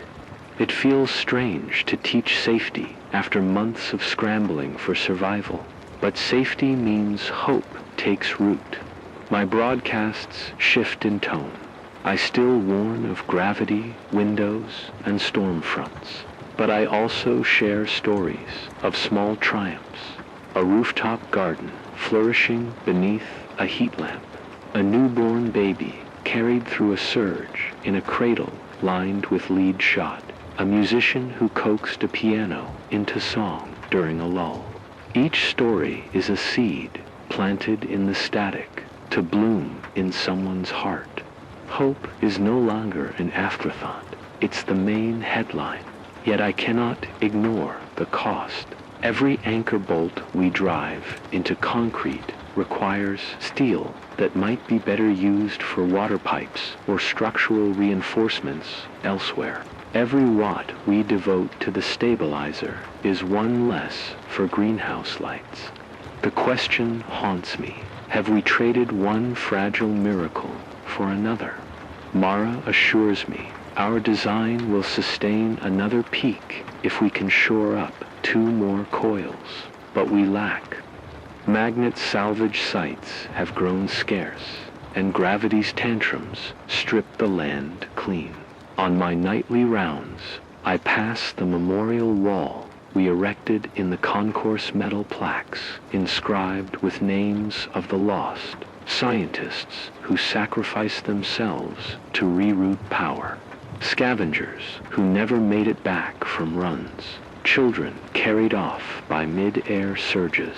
It feels strange to teach safety after months of scrambling for survival, but safety means hope takes root. My broadcasts shift in tone. I still warn of gravity, windows, and storm fronts, but I also share stories of small triumphs. A rooftop garden flourishing beneath a heat lamp, a newborn baby carried through a surge in a cradle lined with lead shot, a musician who coaxed a piano into song during a lull. Each story is a seed planted in the static to bloom in someone's heart. Hope is no longer an afterthought. It's the main headline. Yet I cannot ignore the cost. Every anchor bolt we drive into concrete requires steel that might be better used for water pipes or structural reinforcements elsewhere. Every watt we devote to the stabilizer is one less for greenhouse lights. The question haunts me. Have we traded one fragile miracle for another? Mara assures me our design will sustain another peak if we can shore up 2 more coils, but we lack. Magnet salvage sites have grown scarce, and gravity's tantrums strip the land clean. On my nightly rounds, I pass the memorial wall we erected in the concourse metal plaques inscribed with names of the lost, scientists who sacrificed themselves to reroute power, scavengers who never made it back from runs, children carried off by mid-air surges.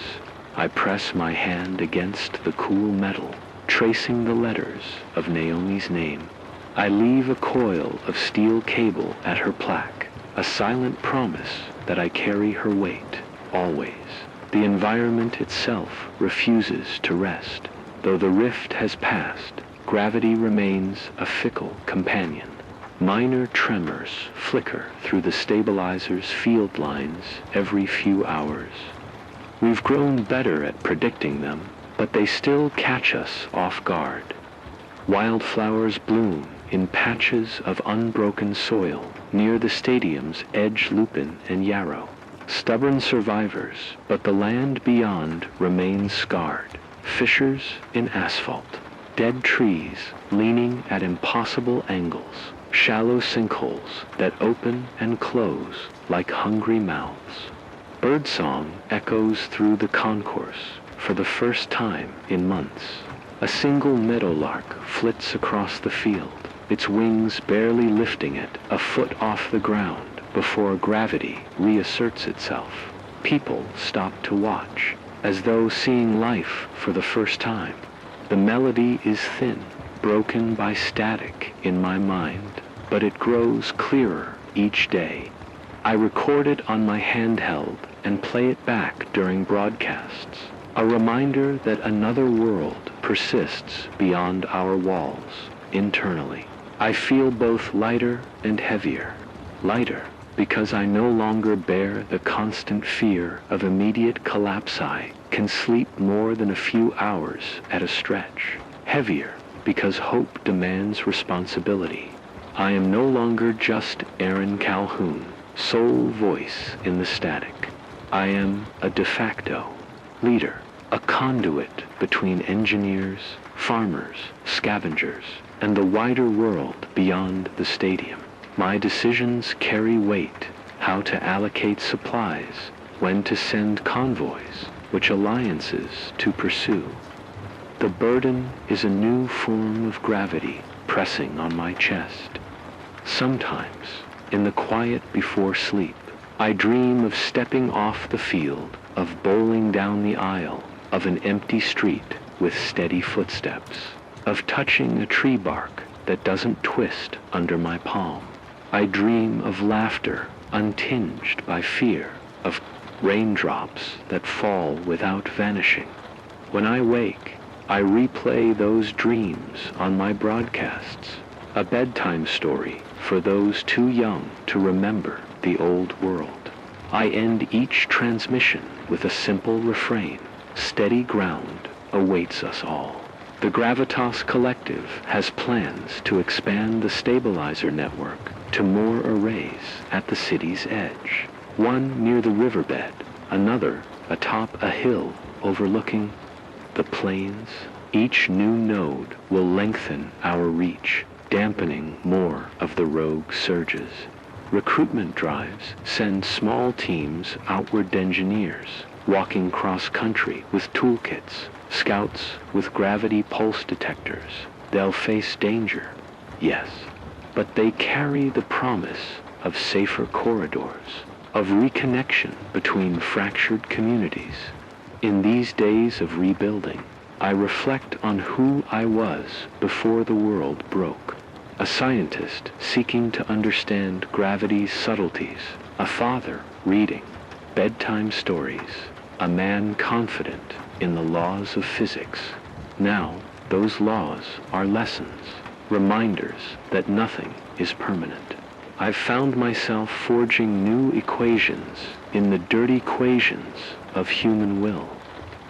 I press my hand against the cool metal, tracing the letters of Naomi's name. I leave a coil of steel cable at her plaque, a silent promise that I carry her weight, always. The environment itself refuses to rest. Though the rift has passed, gravity remains a fickle companion. Minor tremors flicker through the stabilizer's field lines every few hours. We've grown better at predicting them, but they still catch us off guard. Wildflowers bloom in patches of unbroken soil near the stadium's edge lupin and yarrow. Stubborn survivors, but the land beyond remains scarred. Fissures in asphalt, dead trees leaning at impossible angles, shallow sinkholes that open and close like hungry mouths. Birdsong echoes through the concourse for the first time in months. A single meadowlark flits across the field, its wings barely lifting it a foot off the ground before gravity reasserts itself. People stop to watch, as though seeing life for the first time. The melody is thin, broken by static in my mind, but it grows clearer each day. I record it on my handheld and play it back during broadcasts, a reminder that another world persists beyond our walls, internally. I feel both lighter and heavier. Lighter because I no longer bear the constant fear of immediate collapse. I can sleep more than a few hours at a stretch. Heavier because hope demands responsibility. I am no longer just Aaron Calhoun, sole voice in the static. I am a de facto leader, a conduit between engineers, farmers, scavengers, and the wider world beyond the stadium. My decisions carry weight: how to allocate supplies, when to send convoys, which alliances to pursue. The burden is a new form of gravity pressing on my chest. Sometimes, in the quiet before sleep, I dream of stepping off the field, of bowling down the aisle of an empty street with steady footsteps, of touching a tree bark that doesn't twist under my palm. I dream of laughter untinged by fear, of raindrops that fall without vanishing. When I wake, I replay those dreams on my broadcasts, a bedtime story for those too young to remember the old world. I end each transmission with a simple refrain: steady ground awaits us all. The Gravitas Collective has plans to expand the stabilizer network to more arrays at the city's edge. One near the riverbed, another atop a hill overlooking the plains. Each new node will lengthen our reach, dampening more of the rogue surges. Recruitment drives send small teams outward engineers, walking cross-country with toolkits, scouts with gravity pulse detectors. They'll face danger, yes, but they carry the promise of safer corridors, of reconnection between fractured communities. In these days of rebuilding, I reflect on who I was before the world broke. A scientist seeking to understand gravity's subtleties, a father reading bedtime stories, a man confident in the laws of physics. Now, those laws are lessons, reminders that nothing is permanent. I've found myself forging new equations in the dirty equations of human will,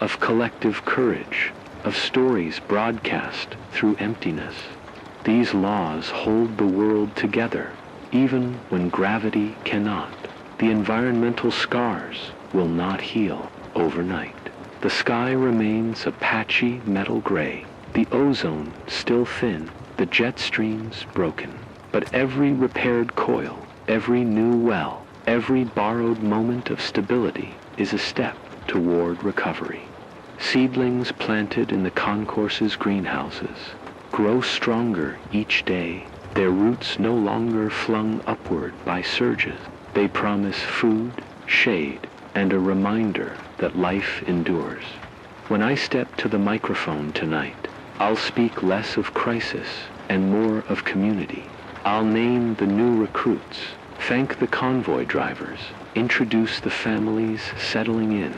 of collective courage, of stories broadcast through emptiness. These laws hold the world together, even when gravity cannot. The environmental scars will not heal overnight. The sky remains a patchy metal gray, the ozone still thin, the jet streams broken. But every repaired coil, every new well, every borrowed moment of stability is a step toward recovery. Seedlings planted in the concourse's greenhouses grow stronger each day, their roots no longer flung upward by surges. They promise food, shade, and a reminder that life endures. When I step to the microphone tonight, I'll speak less of crisis and more of community. I'll name the new recruits, thank the convoy drivers, introduce the families settling in.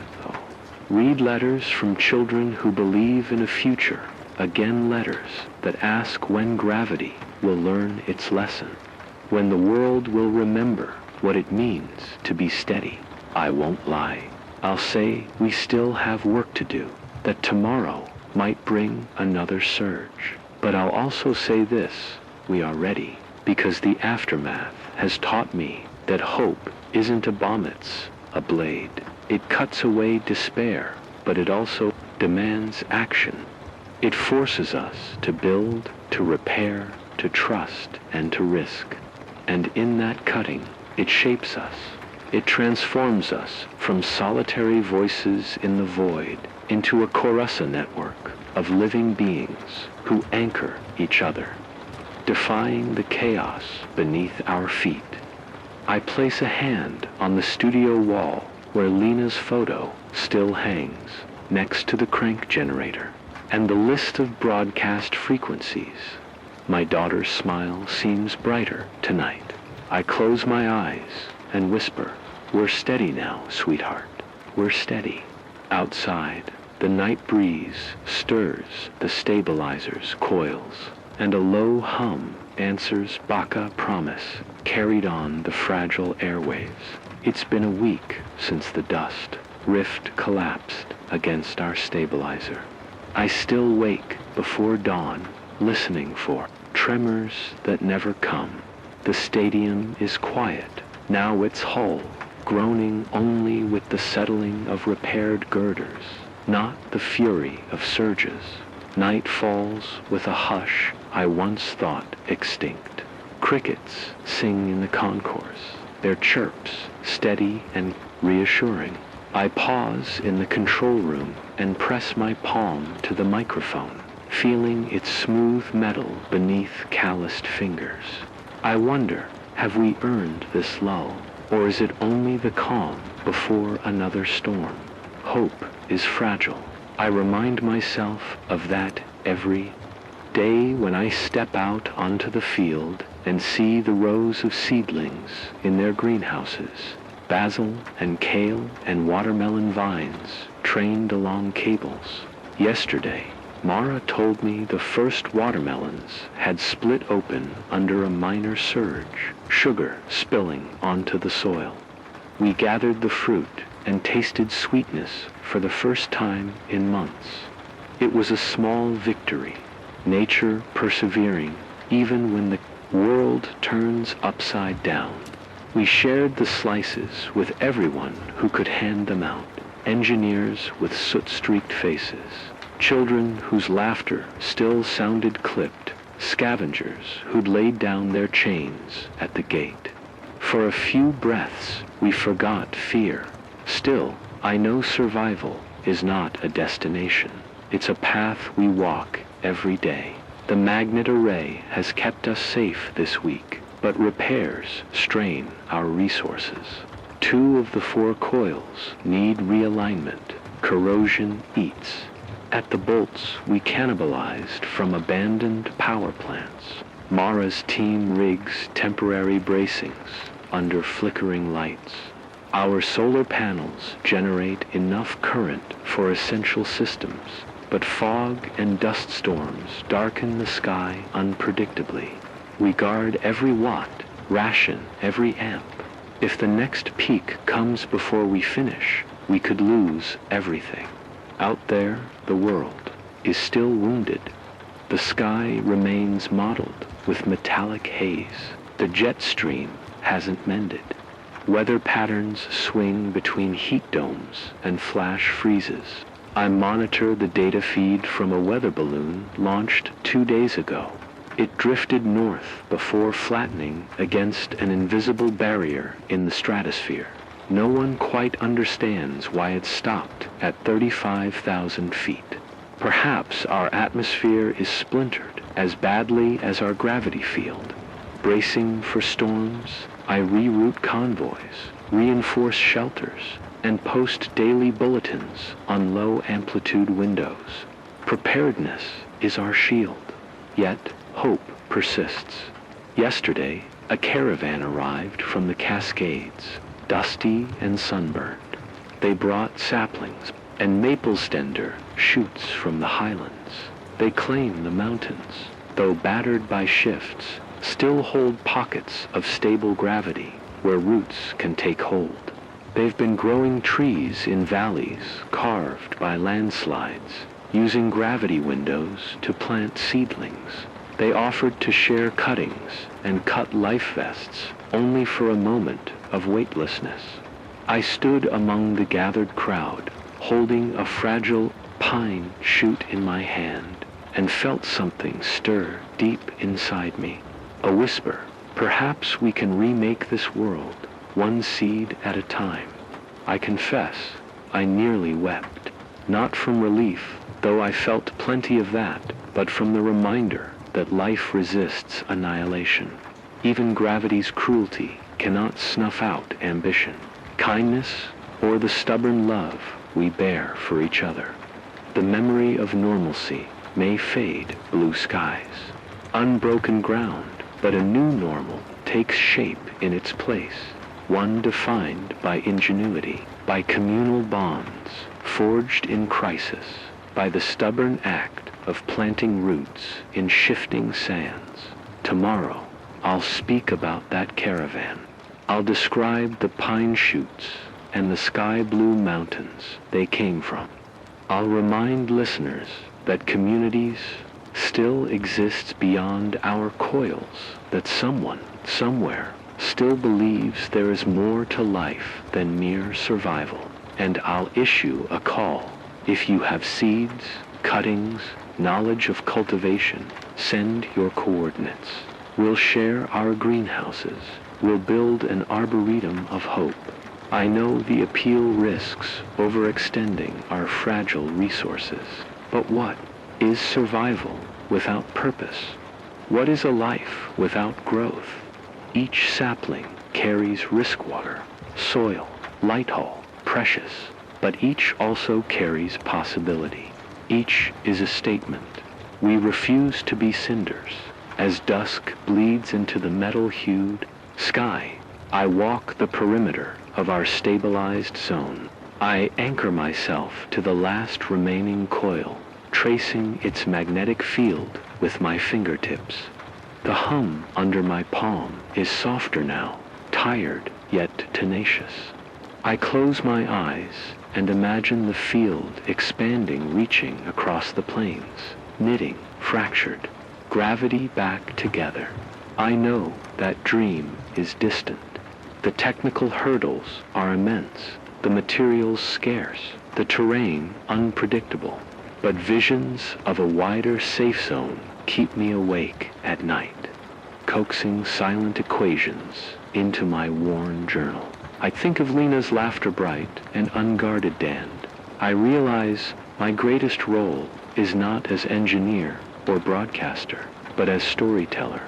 Read letters from children who believe in a future, again letters that ask when gravity will learn its lesson, when the world will remember what it means to be steady. I won't lie. I'll say we still have work to do, that tomorrow might bring another surge. But I'll also say this, we are ready, because the aftermath has taught me that hope isn't a bomb-it's, a blade. It cuts away despair, but it also demands action. It forces us to build, to repair, to trust, and to risk. And in that cutting, it shapes us. It transforms us from solitary voices in the void into a Corussa network of living beings who anchor each other, defying the chaos beneath our feet. I place a hand on the studio wall where Lena's photo still hangs next to the crank generator and the list of broadcast frequencies. My daughter's smile seems brighter tonight. I close my eyes and whisper, "We're steady now, sweetheart. We're steady." Outside, the night breeze stirs the stabilizer's coils, and a low hum answers Baka promise carried on the fragile airwaves. It's been a week since the dust rift collapsed against our stabilizer. I still wake before dawn, listening for tremors that never come. The stadium is quiet, now its hull groaning only with the settling of repaired girders, not the fury of surges. Night falls with a hush I once thought extinct. Crickets sing in the concourse, their chirps steady and reassuring. I pause in the control room and press my palm to the microphone, feeling its smooth metal beneath calloused fingers. I wonder, have we earned this lull, or is it only the calm before another storm? Hope is fragile. I remind myself of that every day when I step out onto the field and see the rows of seedlings in their greenhouses, basil and kale and watermelon vines trained along cables. Yesterday, Mara told me the first watermelons had split open under a minor surge, sugar spilling onto the soil. We gathered the fruit and tasted sweetness for the first time in months. It was a small victory, nature persevering even when the world turns upside down. We shared the slices with everyone who could hand them out, engineers with soot-streaked faces, children whose laughter still sounded clipped, scavengers who'd laid down their chains at the gate. For a few breaths, we forgot fear. Still, I know survival is not a destination. It's a path we walk every day. The magnet array has kept us safe this week, but repairs strain our resources. 2 of the 4 coils need realignment. Corrosion eats. At the bolts we cannibalized from abandoned power plants. Mara's team rigs temporary bracings under flickering lights. Our solar panels generate enough current for essential systems, but fog and dust storms darken the sky unpredictably. We guard every watt, ration every amp. If the next peak comes before we finish, we could lose everything. Out there, the world is still wounded, The sky remains mottled with metallic haze. The jet stream hasn't mended. Weather patterns swing between heat domes and flash freezes. I monitor the data feed from a weather balloon launched 2 days ago. It drifted north before flattening against an invisible barrier in the stratosphere. No one quite understands why it stopped at 35,000 feet. Perhaps our atmosphere is splintered as badly as our gravity field. Bracing for storms, I reroute convoys, reinforce shelters, and post daily bulletins on low-amplitude windows. Preparedness is our shield, yet hope persists. Yesterday, a caravan arrived from the Cascades, dusty and sunburned. They brought saplings and maple stender shoots from the highlands. They claim the mountains, though battered by shifts, still hold pockets of stable gravity where roots can take hold. They've been growing trees in valleys carved by landslides, using gravity windows to plant seedlings. They offered to share cuttings and cut life vests only for a moment of weightlessness. I stood among the gathered crowd, holding a fragile pine shoot in my hand, and felt something stir deep inside me. A whisper, perhaps we can remake this world, one seed at a time. I confess, I nearly wept, not from relief, though I felt plenty of that, but from the reminder that life resists annihilation. Even gravity's cruelty cannot snuff out ambition, kindness, or the stubborn love we bear for each other. The memory of normalcy may fade blue skies, unbroken ground, but a new normal takes shape in its place, one defined by ingenuity, by communal bonds forged in crisis, by the stubborn act of planting roots in shifting sands. Tomorrow, I'll speak about that caravan. I'll describe the pine shoots and the sky-blue mountains they came from. I'll remind listeners that communities still exists beyond our coils, that someone, somewhere, still believes there is more to life than mere survival. And I'll issue a call. If you have seeds, cuttings, knowledge of cultivation, send your coordinates. We'll share our greenhouses. We'll build an arboretum of hope. I know the appeal risks overextending our fragile resources. But what is survival without purpose? What is a life without growth? Each sapling carries risk water, soil, light haul, precious, but each also carries possibility. Each is a statement. We refuse to be cinders. As dusk bleeds into the metal-hued sky, I walk the perimeter of our stabilized zone. I anchor myself to the last remaining coil, tracing its magnetic field with my fingertips. The hum under my palm is softer now, tired yet tenacious. I close my eyes and imagine the field expanding, reaching across the plains, knitting, fractured, gravity back together. I know that dream is distant. The technical hurdles are immense, the materials scarce, the terrain unpredictable. But visions of a wider safe zone keep me awake at night, coaxing silent equations into my worn journal. I think of Lena's laughter bright and unguarded dand. I realize my greatest role is not as engineer or broadcaster, but as storyteller.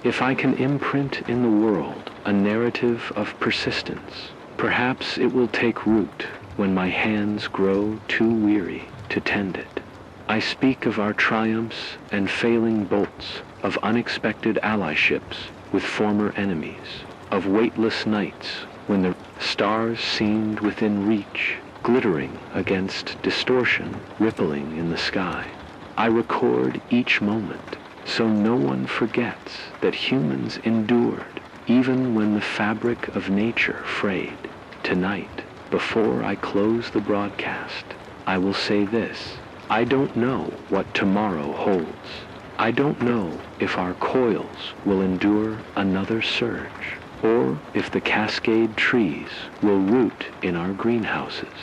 If I can imprint in the world a narrative of persistence, perhaps it will take root when my hands grow too weary to tend it. I speak of our triumphs and failing bolts, of unexpected allyships with former enemies, of weightless nights when the stars seemed within reach, glittering against distortion, rippling in the sky. I record each moment, so no one forgets that humans endured, even when the fabric of nature frayed. Tonight, before I close the broadcast, I will say this: I don't know what tomorrow holds, I don't know if our coils will endure another surge, or if the cascade trees will root in our greenhouses.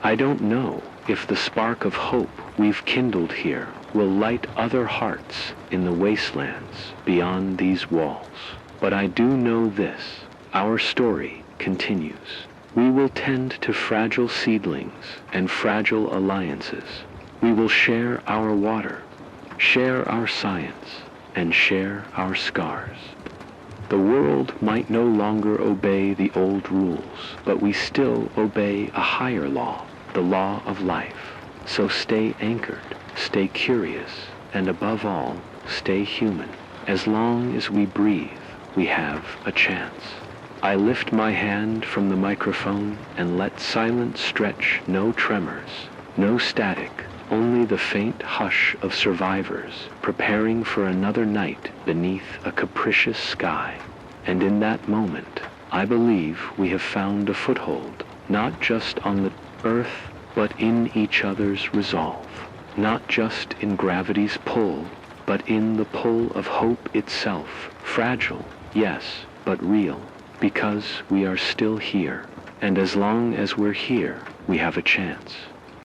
I don't know if the spark of hope we've kindled here will light other hearts in the wastelands beyond these walls. But I do know this: our story continues. We will tend to fragile seedlings and fragile alliances. We will share our water, share our science, and share our scars. The world might no longer obey the old rules, but we still obey a higher law, the law of life. So stay anchored, stay curious, and above all, stay human. As long as we breathe, we have a chance. I lift my hand from the microphone and let silence stretch no tremors, no static, only the faint hush of survivors preparing for another night beneath a capricious sky. And in that moment, I believe we have found a foothold, not just on the earth, but in each other's resolve, not just in gravity's pull, but in the pull of hope itself, fragile, yes, but real, because we are still here, and as long as we're here, we have a chance.